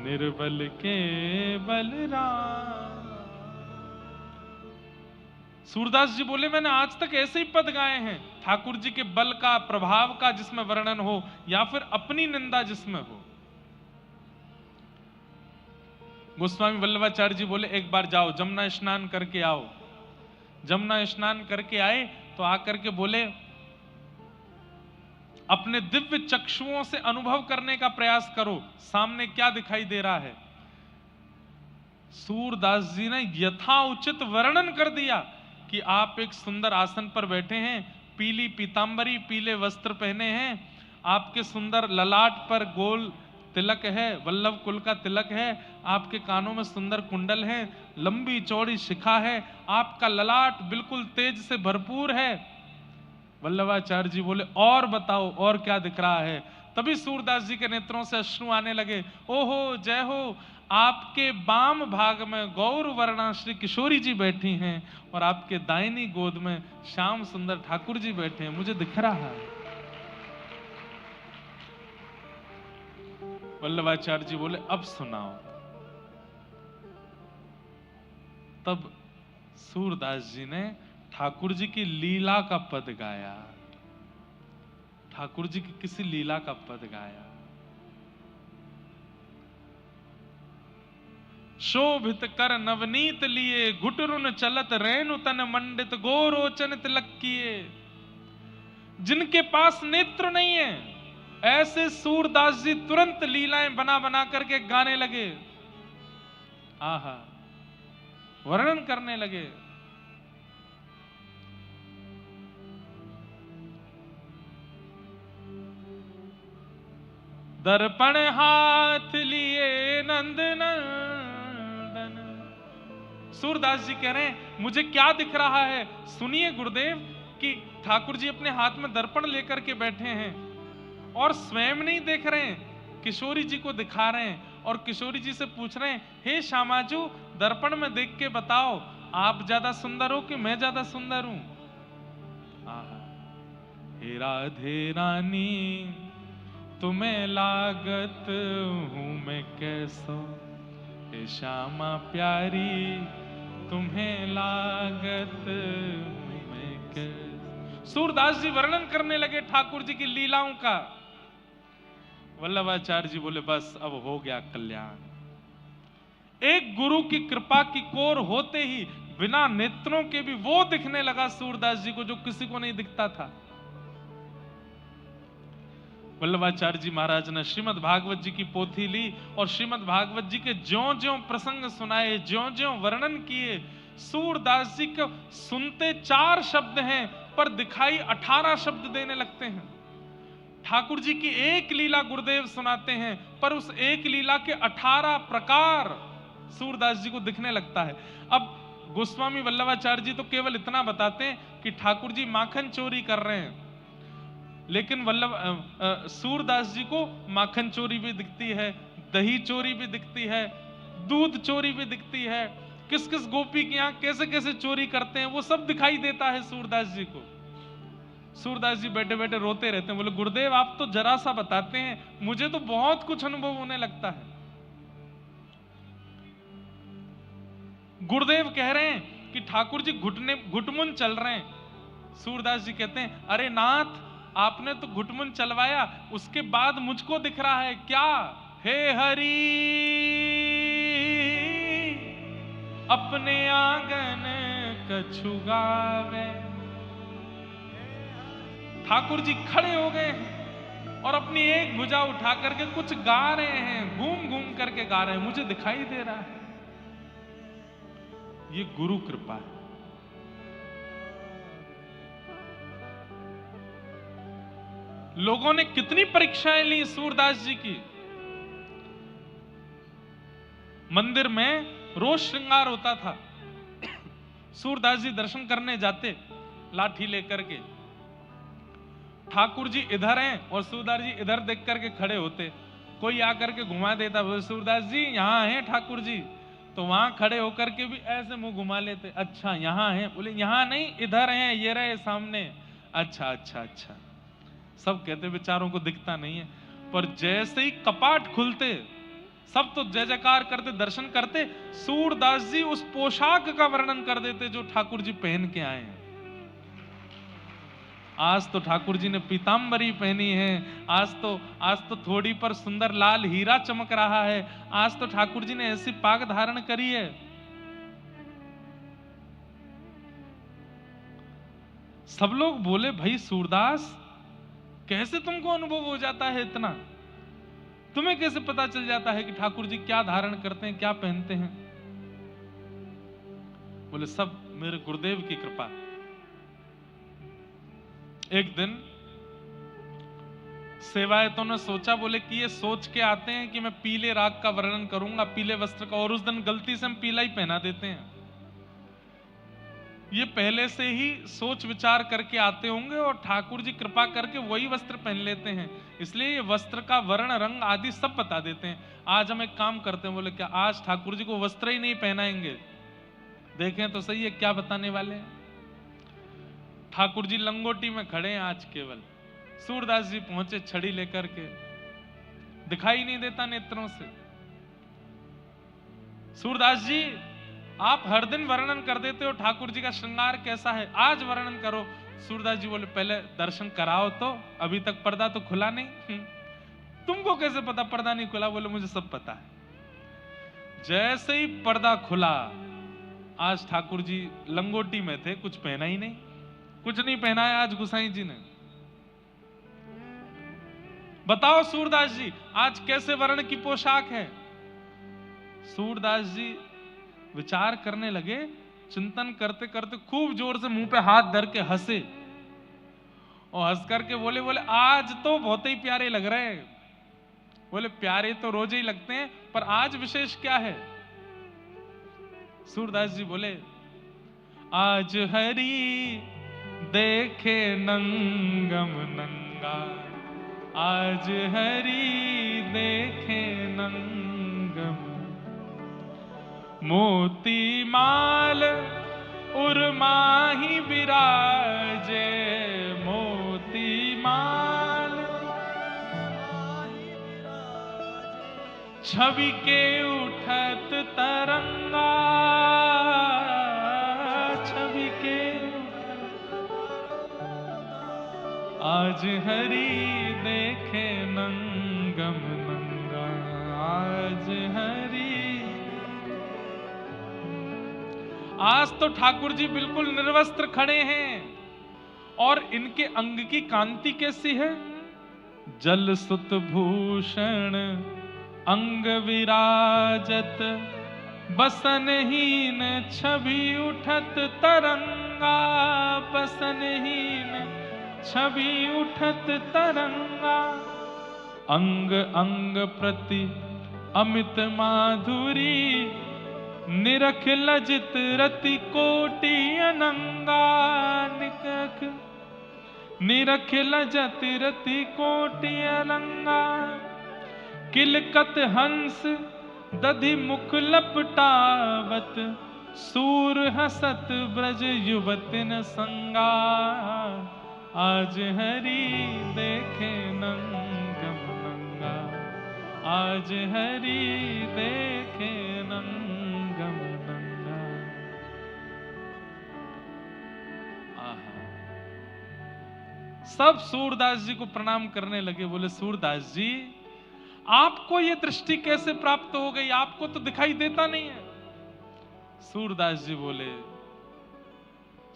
निर्बल के बलराम। सूरदास जी बोले मैंने आज तक ऐसे ही पद गाए हैं, ठाकुर जी के बल का, प्रभाव का जिसमें वर्णन हो, या फिर अपनी निंदा जिसमें हो। गोस्वामी वल्लभाचार्य जी बोले एक बार जाओ जमुना स्नान करके आओ। जमुना स्नान करके आए तो आकर के बोले अपने दिव्य चक्षुओं से अनुभव करने का प्रयास करो, सामने क्या दिखाई दे रहा है। सूरदास जी ने यथा उचित वर्णन कर दिया कि आप एक सुंदर आसन पर बैठे हैं, पीली पीतांबरी, पीले वस्त्र पहने हैं, आपके सुंदर ललाट पर गोल तिलक है, वल्लभ कुल का तिलक है, आपके कानों में सुंदर कुंडल है, लंबी चौड़ी शिखा है, आपका ललाट बिल्कुल तेज से भरपूर है। वल्लभाचार्य जी बोले और बताओ और क्या दिख रहा है। तभी सूरदास जी के नेत्रों से अश्रु आने लगे। ओहो जय हो, आपके बाम भाग में गौर वर्णा श्री किशोरी जी बैठी हैं और आपके दाहिनी गोद में श्याम सुंदर ठाकुर जी बैठे हैं, मुझे दिख रहा है। वल्लभाचार्य जी बोले अब सुनाओ। तब सूरदास जी ने ठाकुर जी की लीला का पद गाया, ठाकुर जी की किसी लीला का पद गाया। शोभित कर नवनीत लिए, घुटरुन चलत रेणु तन मंडित, गोरोचन तिलक किए। जिनके पास नेत्र नहीं है, ऐसे सूरदास जी तुरंत लीलाएं बना बना करके गाने लगे, आहा, वर्णन करने लगे। दर्पण हाथ लिए नंद नंदन। सूरदास जी कह रहे हैं मुझे क्या दिख रहा है, सुनिए गुरुदेव, कि ठाकुर जी अपने हाथ में दर्पण लेकर के बैठे हैं और स्वयं नहीं देख रहे हैं, किशोरी जी को दिखा रहे हैं और किशोरी जी से पूछ रहे हैं, हे श्यामाजू दर्पण में देख के बताओ आप ज्यादा सुंदर हो कि मैं ज्यादा सुंदर हूं। हे राधे रानी तुम्हें लागत हूं मैं कैसो, हे श्यामा प्यारी तुम्हें लागत हूं मैं कैसो। सूरदास जी वर्णन करने लगे ठाकुर जी की लीलाओं का। वल्लभाचार्य जी बोले बस अब हो गया कल्याण। एक गुरु की कृपा की कोर होते ही बिना नेत्रों के भी वो दिखने लगा सूरदास जी को जो किसी को नहीं दिखता था। वल्लभाचार्य जी महाराज ने श्रीमद् भागवत जी की पोथी ली और श्रीमद् भागवत जी के ज्यों ज्यों प्रसंग सुनाए, ज्यों ज्यों वर्णन किए। सूरदास जी को सुनते 4 शब्द हैं पर दिखाई 18 शब्द देने लगते हैं। ठाकुर जी की एक लीला गुरुदेव सुनाते हैं पर उस एक लीला के 18 प्रकार सूरदास जी को दिखने लगता है। अब गोस्वामी वल्लभाचार्य जी तो केवल इतना बताते हैं कि ठाकुर जी माखन चोरी कर रहे हैं, लेकिन सूरदास जी को माखन चोरी भी दिखती है, दही चोरी भी दिखती है, दूध चोरी भी दिखती है, किस किस गोपी के यहाँ कैसे कैसे चोरी करते हैं वो सब दिखाई देता है सूरदास जी को। सूरदास जी बैठे बैठे रोते रहते हैं, बोले गुरुदेव आप तो जरा सा बताते हैं, मुझे तो बहुत कुछ अनुभव होने लगता है। गुरुदेव कह रहे हैं कि ठाकुर जी घुटमुन चल रहे हैं। सूरदास जी कहते हैं अरे नाथ आपने तो घुटमुन चलवाया, उसके बाद मुझको दिख रहा है क्या? हे हरि अपने आंगन कछु गावे। ठाकुर जी खड़े हो गए हैं और अपनी एक भुजा उठा करके कुछ गा रहे हैं, घूम घूम करके गा रहे हैं, मुझे दिखाई दे रहा है। ये गुरु कृपा है। लोगों ने कितनी परीक्षाएं ली सूरदास जी की। मंदिर में रोज श्रृंगार होता था, सूरदास जी दर्शन करने जाते लाठी लेकर के, ठाकुर जी इधर हैं और सूरदास जी इधर देख करके खड़े होते, कोई आकर के घुमा देता, बोले सूरदास जी यहाँ हैं ठाकुर जी, तो वहां खड़े होकर के भी ऐसे मुंह घुमा लेते, अच्छा यहाँ हैं, बोले यहाँ नहीं इधर हैं, ये रहे सामने, अच्छा अच्छा अच्छा। सब कहते बेचारों को दिखता नहीं है, पर जैसे ही कपाट खुलते सब तो जय जयकार करते, दर्शन करते, सूरदास जी उस पोशाक का वर्णन कर देते जो ठाकुर जी पहन के आए हैं। आज तो ठाकुर जी ने पीतांबरी पहनी है, आज तो थोड़ी पर सुंदर लाल हीरा चमक रहा है, आज तो ठाकुर जी ने ऐसी पाग धारण करी है। सब लोग बोले भाई सूरदास कैसे तुमको अनुभव हो जाता है इतना, तुम्हें कैसे पता चल जाता है कि ठाकुर जी क्या धारण करते हैं, क्या पहनते हैं? बोले सब मेरे गुरुदेव की कृपा। एक दिन सेवायतों ने सोचा, बोले कि ये सोच के आते हैं कि मैं पीले राग का वर्णन करूंगा, पीले वस्त्र का, और उस दिन गलती से हम पीला ही पहना देते हैं। ये पहले से ही सोच विचार करके आते होंगे और ठाकुर जी कृपा करके वही वस्त्र पहन लेते हैं, इसलिए ये वस्त्र का वर्ण रंग आदि सब बता देते हैं। आज हम एक काम करते हैं, बोले क्या आज ठाकुर जी को वस्त्र ही नहीं पहनाएंगे, देखें तो सही है क्या बताने वाले हैं। ठाकुर जी लंगोटी में खड़े हैं आज केवल, सूरदास जी पहुंचे छड़ी लेकर के, दिखाई नहीं देता नेत्रों से। सूरदास जी, आप हर दिन वर्णन कर देते हो ठाकुर जी का श्रृंगार कैसा है, आज वर्णन करो। सूरदास जी बोले पहले दर्शन कराओ तो, अभी तक पर्दा तो खुला नहीं। तुमको कैसे पता पर्दा नहीं खुला? बोले मुझे सब पता है। जैसे ही पर्दा खुला, आज ठाकुर जी लंगोटी में थे, कुछ पहना ही नहीं, कुछ नहीं पहना है आज गुसाई जी ने। बताओ सूरदास जी आज कैसे वर्ण की पोशाक है? सूरदास जी विचार करने लगे, चिंतन करते करते खूब जोर से मुंह पे हाथ धर के हंसे और हंस करके बोले आज तो बहुत ही प्यारे लग रहे हैं। बोले प्यारे तो रोज ही लगते हैं, पर आज विशेष क्या है? सूरदास जी बोले आज हरि देखे नंगम नंगा, आज हरि देखे नंगम, मोती माल उर्माही विराजे, मोती माल छवि के उठत तरंगा, छवि के आज हरि देखे नंगम नंगा, आज हरि। आज तो ठाकुर जी बिल्कुल निर्वस्त्र खड़े हैं और इनके अंग की कांति कैसी है? जल सुत भूषण अंग विराजत, बसनहीन छवि उठत तरंगा, बसनहीन छवि उठत तरंगा, अंग अंग प्रति अमित माधुरी, निरख लजित रति कोटि अनंगा, निरख लजत रति कोटि अनंगा, किलकत हंस दधि मुख लपटावत, सूर हसत ब्रज युवतिन संगा, आज हरि देखे नंगम नंगा, आज हरि देखे नंगम नंगा। आहा, सब सूरदास जी को प्रणाम करने लगे। बोले सूरदास जी आपको ये दृष्टि कैसे प्राप्त हो गई? आपको तो दिखाई देता नहीं है। सूरदास जी बोले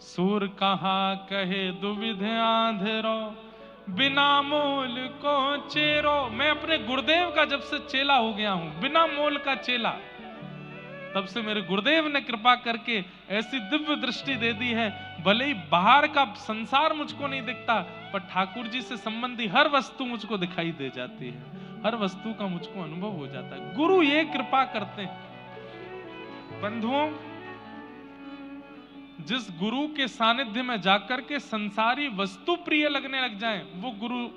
सूर कहाँ कहे दुविध आंधरो, बिना मोल को चेरो। मैं अपने गुरुदेव का जब से चेला हो गया हूं, बिना मोल का चेला, तब से मेरे गुरुदेव ने कृपा करके ऐसी दिव्य दृष्टि दे दी है। भले ही बाहर का संसार मुझको नहीं दिखता, पर ठाकुर जी से संबंधी हर वस्तु मुझको दिखाई दे जाती है, हर वस्तु का मुझको अनुभव हो जाता है। गुरु ये कृपा करते हैं। बंधुओं, जिस गुरु के सानिध्य में जाकर के संसारी वस्तु प्रिय लगने लग जाएं, वो गुरु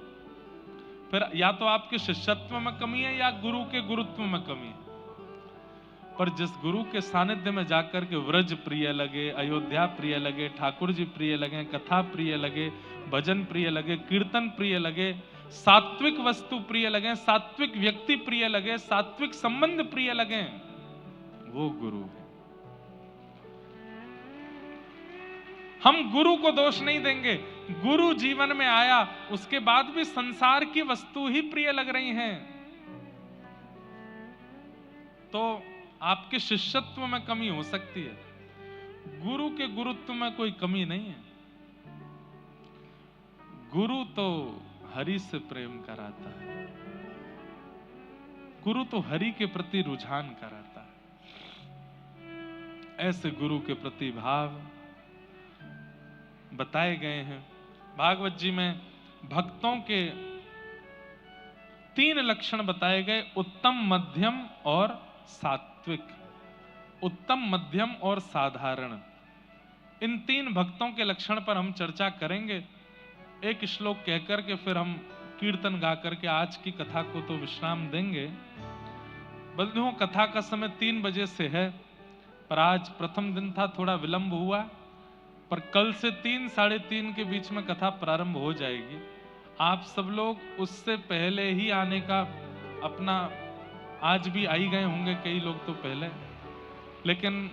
फिर या तो आपके शिष्यत्व में कमी है या गुरु के गुरुत्व में कमी है। पर जिस गुरु के सानिध्य में जाकर के व्रज प्रिय लगे, अयोध्या प्रिय लगे, ठाकुर जी प्रिय लगे, कथा प्रिय लगे, भजन प्रिय लगे, कीर्तन प्रिय लगे, सात्विक वस्तु प्रिय लगे, सात्विक व्यक्ति प्रिय लगे, सात्विक संबंध प्रिय लगे, वो गुरु है। हम गुरु को दोष नहीं देंगे। गुरु जीवन में आया, उसके बाद भी संसार की वस्तु ही प्रिय लग रही हैं, तो आपके शिष्यत्व में कमी हो सकती है, गुरु के गुरुत्व में कोई कमी नहीं है। गुरु तो हरि से प्रेम कराता है, गुरु तो हरि के प्रति रुझान कराता है। ऐसे गुरु के प्रति भाव बताए गए हैं भागवत जी में। भक्तों के 3 लक्षण बताए गए, उत्तम, मध्यम और सात्विक। उत्तम, मध्यम और साधारण, इन 3 भक्तों के लक्षण पर हम चर्चा करेंगे। एक श्लोक कहकर के फिर हम कीर्तन गा करके आज की कथा को तो विश्राम देंगे। बंधुओं, कथा का समय 3 बजे से है, पर आज प्रथम दिन था, थोड़ा विलंब हुआ, पर कल से 3, 3:30 के बीच में कथा प्रारंभ हो जाएगी। आप सब लोग उससे पहले ही आने का अपना आज भी आई गए होंगे कई लोग तो पहले, लेकिन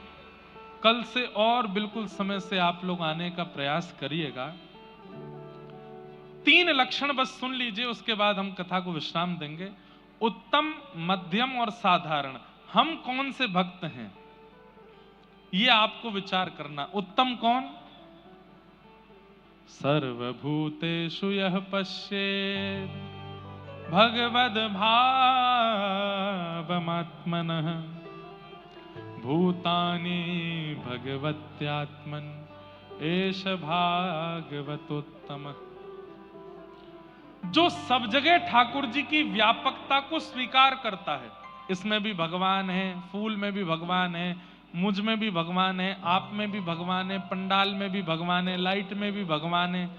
कल से और बिल्कुल समय से आप लोग आने का प्रयास करिएगा। 3 लक्षण बस सुन लीजिए, उसके बाद हम कथा को विश्राम देंगे। उत्तम, मध्यम और साधारण। हम कौन से भक्त हैं ये आपको विचार करना। उत्तम कौन? सर्वभूतेषु यः पश्येत् भगवद् भावमात्मनः भूतानि भगवत्यात्मन एष भागवतोत्तमः। जो सब जगह ठाकुर जी की व्यापकता को स्वीकार करता है, इसमें भी भगवान है, फूल में भी भगवान है, मुझ में भी भगवान है, आप में भी भगवान है, पंडाल में भी भगवान है, लाइट में भी भगवान है,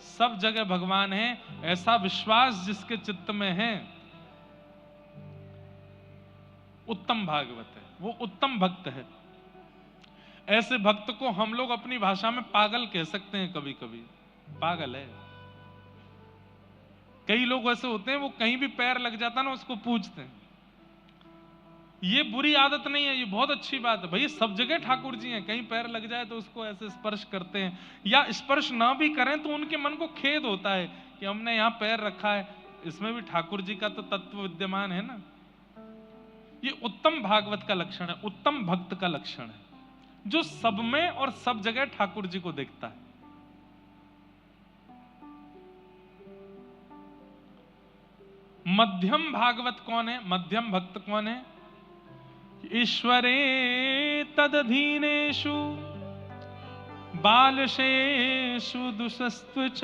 सब जगह भगवान है, ऐसा विश्वास जिसके चित्त में है, उत्तम भागवत है, वो उत्तम भक्त है। ऐसे भक्त को हम लोग अपनी भाषा में पागल कह सकते हैं, कभी कभी पागल है। कई लोग ऐसे होते हैं, वो कहीं भी पैर लग जाता ना उसको पूजते हैं। ये बुरी आदत नहीं है, ये बहुत अच्छी बात है। भैया सब जगह ठाकुर जी हैं, कहीं पैर लग जाए तो उसको ऐसे स्पर्श करते हैं, या स्पर्श ना भी करें तो उनके मन को खेद होता है कि हमने यहाँ पैर रखा है, इसमें भी ठाकुर जी का तो तत्व विद्यमान है ना। ये उत्तम भागवत का लक्षण है, उत्तम भक्त का लक्षण है, जो सब में और सब जगह ठाकुर जी को देखता है। मध्यम भागवत कौन है? मध्यम भक्त कौन है? ईश्वरे तदधीनेषु बालशेषु दुषस्तु च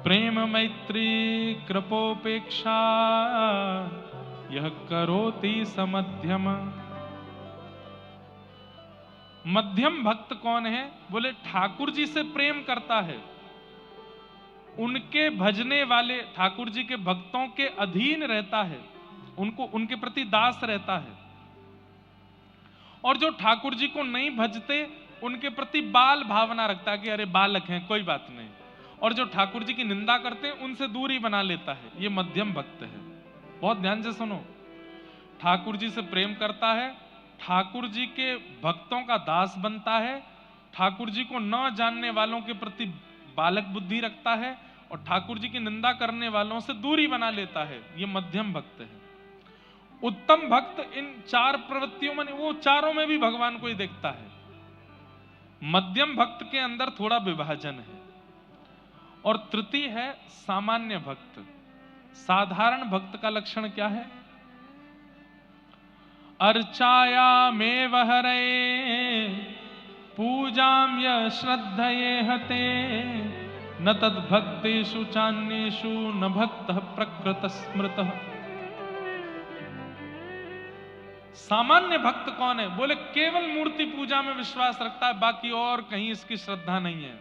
प्रेम मैत्री कृपोपेक्षा यह करोति समध्यम। मध्यम भक्त कौन है? बोले ठाकुर जी से प्रेम करता है, उनके भजने वाले ठाकुर जी के भक्तों के अधीन रहता है, उनको उनके प्रति दास रहता है, और जो ठाकुर जी को नहीं भजते उनके प्रति बाल भावना रखता है कि अरे बालक हैं कोई बात नहीं, और जो ठाकुर जी की निंदा करते हैं उनसे दूरी बना लेता है। ये मध्यम भक्त है। बहुत ध्यान से सुनो, ठाकुर जी से प्रेम करता है, ठाकुर जी के भक्तों का दास बनता है, ठाकुर जी को न जानने वालों के प्रति बालक बुद्धि रखता है, और ठाकुर जी की निंदा करने वालों से दूरी बना लेता है। ये मध्यम भक्त है। उत्तम भक्त इन 4 प्रवृत्तियों में, वो चारों में भी भगवान को ही देखता है। मध्यम भक्त के अंदर थोड़ा विभाजन है। और तृतीय है सामान्य भक्त। साधारण भक्त का लक्षण क्या है? अर्चायामेव हरे पूजाम य श्रद्धये हते न तद्भक्तेषु चान्येषु न भक्तः प्रकृत स्मृतः। सामान्य भक्त कौन है? बोले केवल मूर्ति पूजा में विश्वास रखता है, बाकी और कहीं इसकी श्रद्धा नहीं है।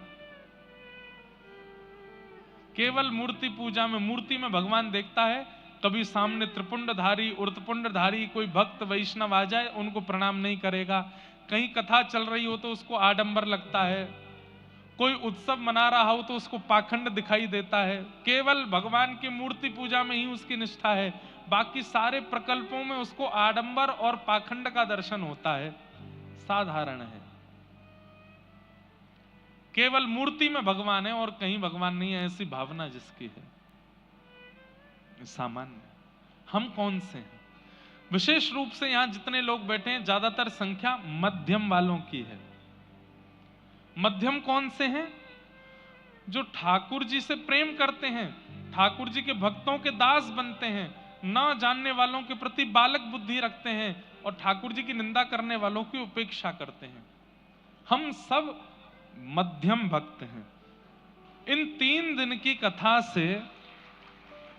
केवल मूर्ति पूजा में, मूर्ति में भगवान देखता है। कभी सामने त्रिपुंडधारी उर्तपुंडधारी कोई भक्त वैष्णव आ जाए, उनको प्रणाम नहीं करेगा। कहीं कथा चल रही हो तो उसको आडंबर लगता है, कोई उत्सव मना रहा हो तो उसको पाखंड दिखाई देता है। केवल भगवान की मूर्ति पूजा में ही उसकी निष्ठा है, बाकी सारे प्रकल्पों में उसको आडंबर और पाखंड का दर्शन होता है। साधारण है। केवल मूर्ति में भगवान है और कहीं भगवान नहीं है, ऐसी भावना जिसकी है। सामान्य। हम कौन से हैं? विशेष रूप से यहां जितने लोग बैठे हैं, ज्यादातर संख्या मध्यम वालों की है। मध्यम कौन से हैं? जो ठाकुर जी से प्रेम करते हैं, ठाकुर जी के भक्तों के दास बनते हैं, ना जानने वालों के प्रति बालक बुद्धि रखते हैं, और ठाकुर जी की निंदा करने वालों की उपेक्षा करते हैं। हम सब मध्यम भक्त हैं। इन 3 दिन की कथा से,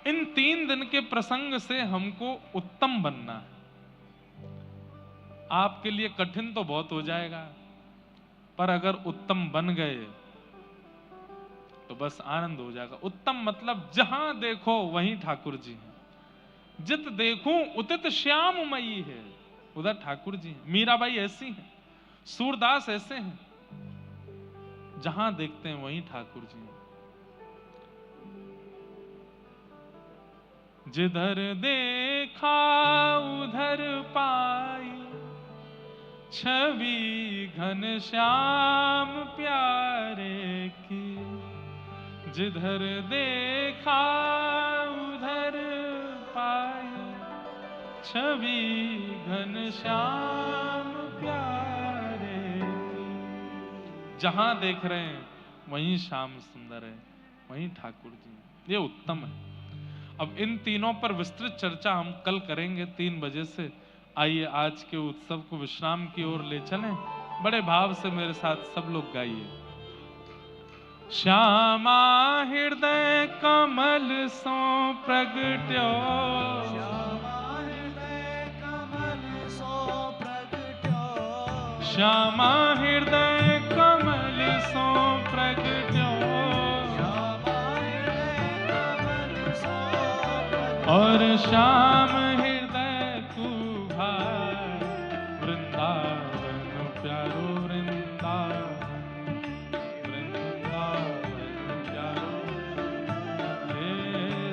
इन 3 दिन के प्रसंग से हमको उत्तम बनना है। आपके लिए कठिन तो बहुत हो जाएगा, पर अगर उत्तम बन गए तो बस आनंद हो जाएगा। उत्तम मतलब जहां देखो वहीं ठाकुर जी हैं। जित देखूं उतित श्याम मई है, उधर ठाकुर जी हैं। मीराबाई ऐसी हैं, सूरदास ऐसे हैं, जहां देखते हैं वहीं ठाकुर जी हैं। जिधर देखा उधर पाई, छवि घनश्याम प्यारे की। जिधर देखा उधर पाई, छवि घनश्याम प्यारे की। जहां देख रहे हैं वहीं श्याम सुंदर है, वहीं ठाकुर जी। ये उत्तम है। अब इन तीनों पर विस्तृत चर्चा हम कल करेंगे 3 बजे से। आइए आज के उत्सव को विश्राम की ओर ले चलें। बड़े भाव से मेरे साथ सब लोग गाइए। श्यामा हृदय कमल सो प्रगट्यो, श्यामा हृदय कमल सो प्रगट्यो, श्यामा हृदय कमल सो प्रगट्यो, श्यामा हृदय कमल सो प्रगट्यो, और श्याम हृदय तू भाई, वृंदावन प्यारो वृंदावन, वृंदावन प्यारो, हे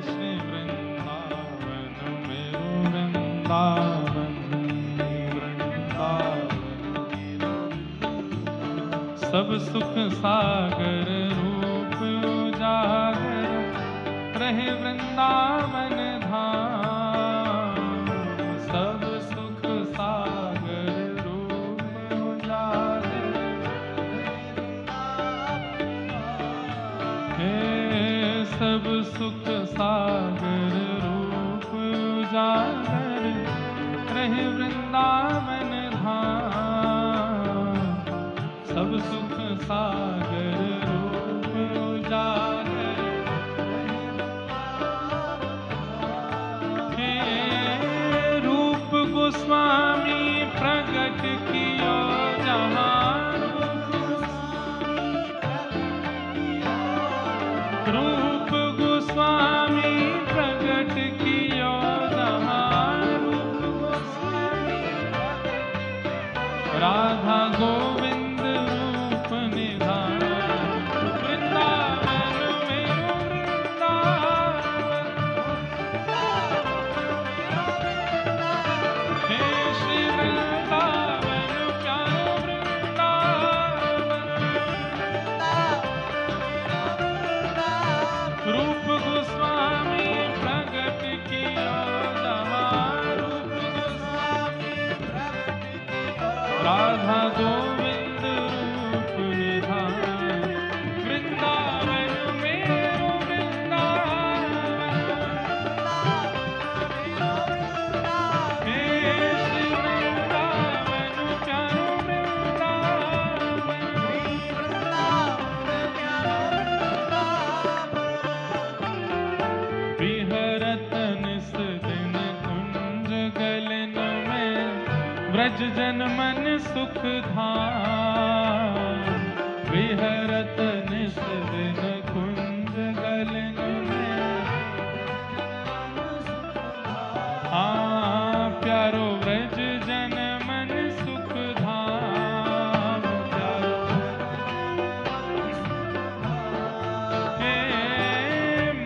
श्री वृंदावन मेरो वृंदावन, वृंदावन सब सुख सागर रूप उजागर, रहे वृंदावन धाम। सब सुख सागर रूप उजागर, हे सब सुख सागर रूप उजागर, रहे वृंदावन धाम। सब सुख सागर रूप उजागर, हे रूप गोस्वामी प्रकट कियो जहां, रूप गोस्वामी प्रकट कियो जहां, राधा गोविंद रूप निधान, वृंदावन मेरो वृंदावन, हे श्री वृंदावन प्यारो वृंदावन, रूप गोस्वामी प्रकट कियो जहां, रूप गोस्वामी राधा गोविंद रूप निधान, वृंदावन मेरो वृंदावन, हे श्री वृंदावन प्यारो वृंदावन, विहरत निस दिन कुंज गलन में, ब्रज जन मन सुख धाम। विहरत निस दिन कुंज गलन में, हाँ प्यारो ब्रज जन मन सुख धाम। हे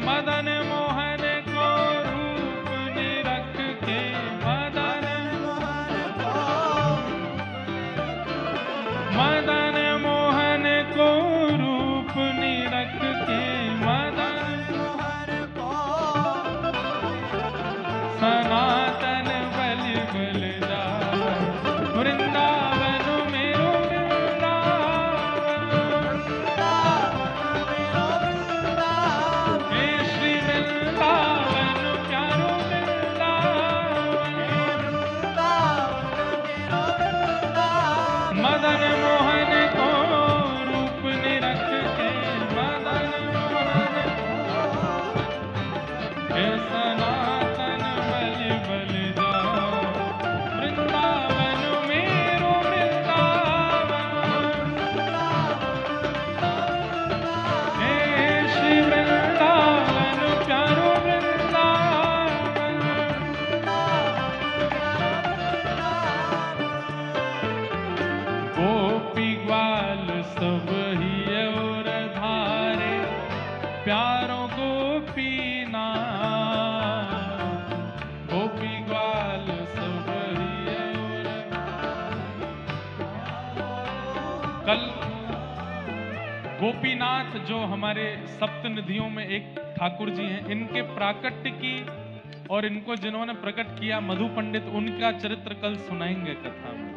मदन मोहन को रूप निरख के, मदन मोहन को रूप निरख के, मदन सनातन बलि बल जा, वृंदावन मेरो वृंदावन, हे श्री वृंदावन प्यारो वृंदावन, मदन मोहन को रूप निरख के, मदन मोहन हे सनातन बलि बल जा, वृंदावन मेरो वृंदावन, हे श्री वृंदावन प्यारो वृंदावन, गोपी ग्वाल सब ही और धारे, प्यारो गोपी नाथ, कल गोपीनाथ जो हमारे सप्त निधियों में एक ठाकुर जी हैं, इनके प्राकट्य की और इनको जिन्होंने प्रकट किया मधु पंडित, उनका चरित्र कल सुनाएंगे कथा में।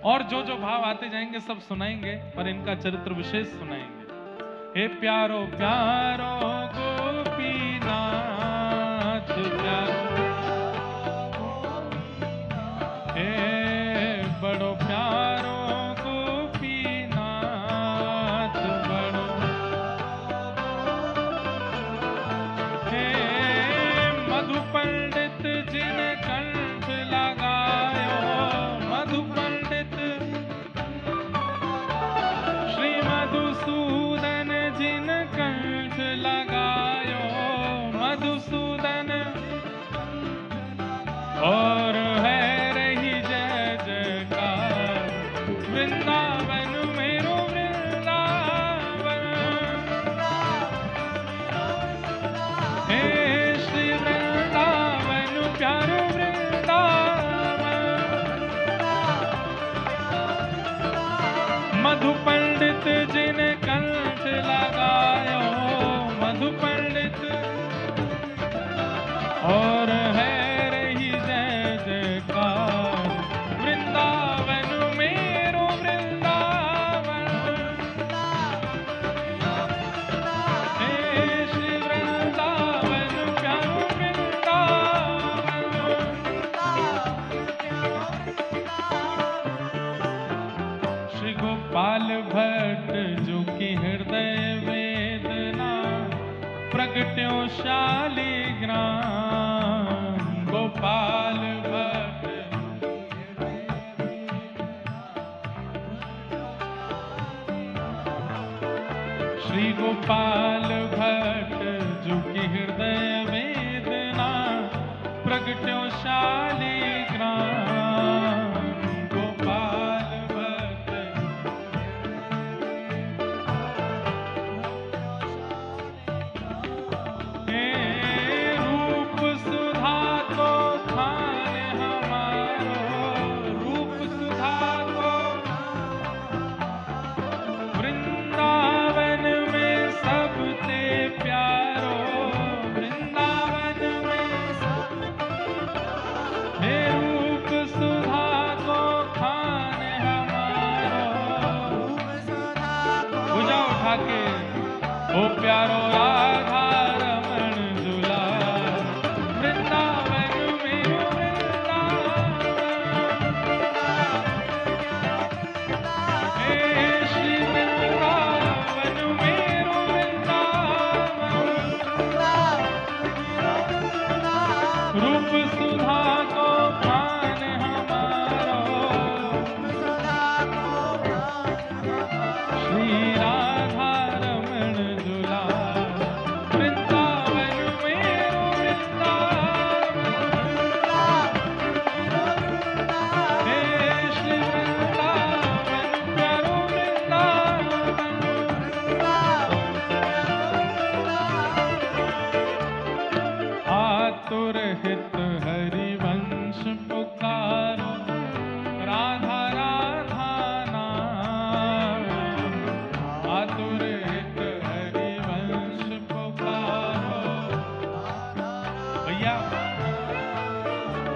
और जो जो भाव आते जाएंगे सब सुनाएंगे, पर इनका चरित्र विशेष सुनाएंगे। हे प्यारो प्यारो गोपीनाथ प्यारो, हे बड़ो प्यारो गोपीनाथ बड़ो, हे मधु पंडित जिन कंठ लगायो, मधु पंडित श्री मधुसूदन जिन कंठ लगायो, मधुसूदन और है रही जय जयकार वृंदावन मेरो वृंदावन, हे श्री वृंदावन प्यारो वृंदावन, मधु पंडित जिन कंठ लगायो, मधु पंडित और है रही जय जयकार वृंदावन मेरो वृंदावन, हे श्री वृंदावन प्यारो वृंदावन। श्री गोपाल भट्ट जो कि हृदय वेदना प्रगट्यो शालिग्राम, गोपाल भट्ट श्री गोपाल भट्ट जो कि हृदय वेदना प्रगट्यो शालिग्राम, गोपाल भट्ट हे रूप सुधा को खान हमारो, रूप सुधा को वृंदावन में सबते प्यारो, वृंदावन में हे रूप सुधा को खान हमारो, भुजा उठा के ओ प्यारो राधा रमण दुलार वृंदावन मेरो वृंदावन, हे श्री वृंदावन मेरो वृंदावन, रूप सुधा को खान हमारो, श्री राधा रमण दुलार वृंदावन मेरो वृंदावन, हे श्री वृंदावन प्यारो वृंदावन। आतुर हित हरिवंश पुकारो, राधा राधा नाम, आतुर हित हरिवंश पुकारो। भैया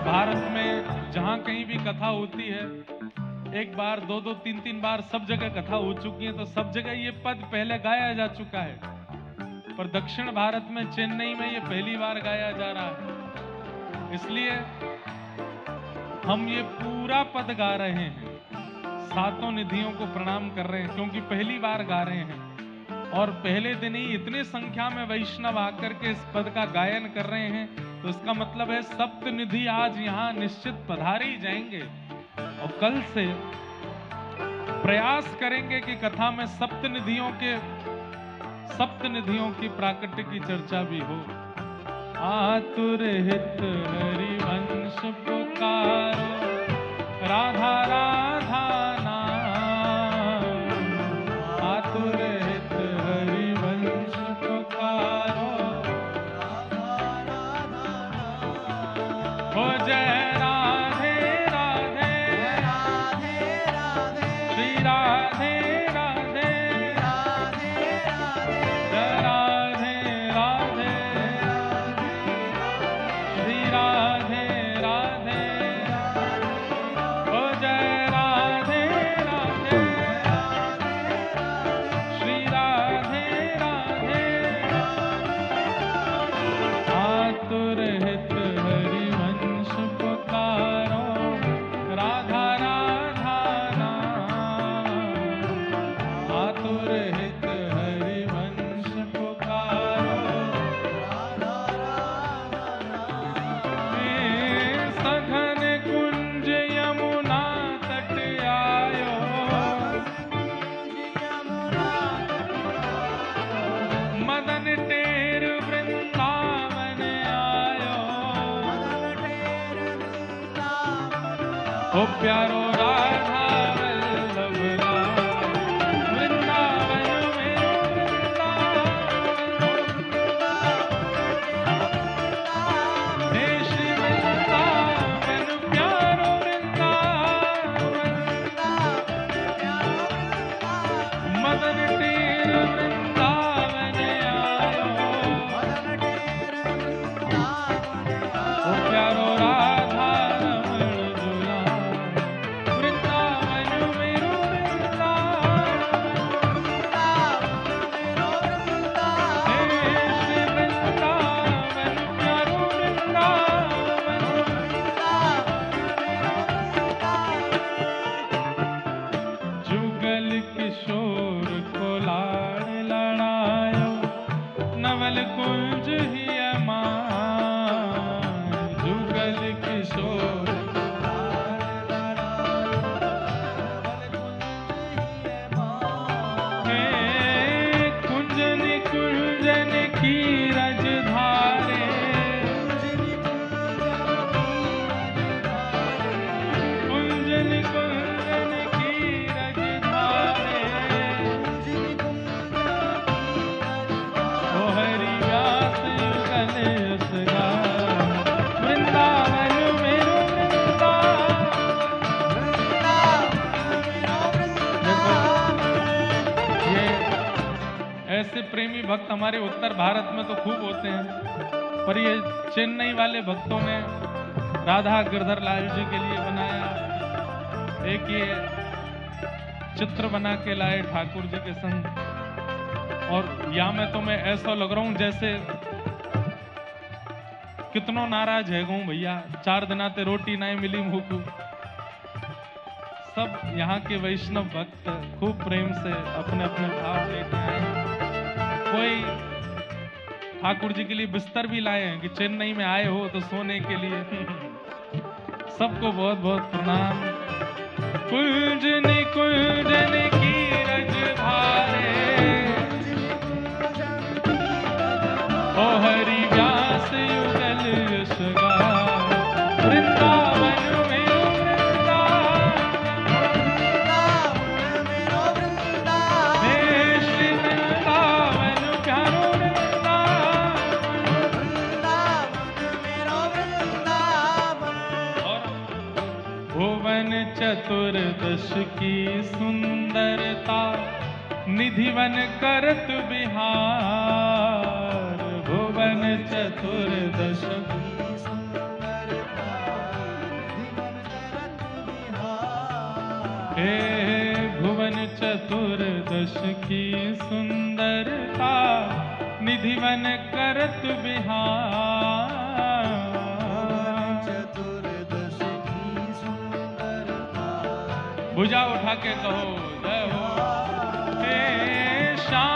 भारत में जहां कहीं भी कथा होती है, एक बार दो दो तीन तीन बार सब जगह कथा हो चुकी है, तो सब जगह ये पद पहले गाया जा चुका है, पर दक्षिण भारत में चेन्नई में ये पहली बार गाया जा रहा है। इसलिए हम ये पूरा पद गा रहे हैं, सातों निधियों को प्रणाम कर रहे हैं, क्योंकि पहली बार गा रहे हैं। और पहले दिन ही इतने संख्या में वैष्णव आकर के इस पद का गायन कर रहे हैं, तो इसका मतलब है सप्त निधि आज यहाँ निश्चित पधारे ही जाएंगे। और कल से प्रयास करेंगे कि कथा में सप्त निधियों की प्राकट्य की चर्चा भी हो। आतुर हित हरिवंश पुकारो, राधा राधा नाम, आतुर हित हरिवंश पुकारो, हो जय राधे राधे, श्री राधे ओ प्यारो राधा वल्लभ लाल, वृंदावन मेरो वृंदावन, हे श्री वृंदावन प्यारो वृंदावन, मदन टेर वृंदावन आयो, ओ प्यारो राधा रमण दुलार, वृंदावन मेरो वृंदावन, हे श्री वृंदावन प्यारो वृंदावन, जुगल किशोर को लाड़ लड़ायो, नवल कुंज ही अमान, जुगल किशोर हे कुंजन कुंजन की रज धारे, कुंजन कुंजन की रज धारे, ओ हरि व्यास युगल असगार, वृंदावन मेरो वृंदावन। ये ऐसे प्रेमी भक्त हमारे उत्तर भारत में तो खूब होते हैं, पर ये चेन्नई वाले भक्तों ने राधा गिरधर लाल जी के लिए बनाया एक ये चित्र बना के लाए ठाकुर जी के संग। और या मैं तो मैं ऐसा लग रहा हूं जैसे कितनो नाराज है गूं भैया, 4 दिना ते रोटी नहीं मिली मुँह को। सब यहाँ के वैष्णव भक्त खूब प्रेम से अपने अपने भाव लेके आए हैं। कोई ठाकुर जी के लिए बिस्तर भी लाए हैं कि चेन्नई में आए हो तो सोने के लिए। सबको बहुत बहुत प्रणाम। कुंजन कुंजन की रज धारे, ओ हरि व्यास युगल यशगार, वृंदावन मेरो वृंदावन, हे श्री वृंदावन प्यारो वृंदावन। भुवन चतुर्दश की सुंदरता, निधिवन करत बिहार, भुवन चतुर्दश हे भुवन चतुर्दश की सुंदरता, निधिवन करत बिहार, भुजा उठा के कहो जय हो, हे श्याम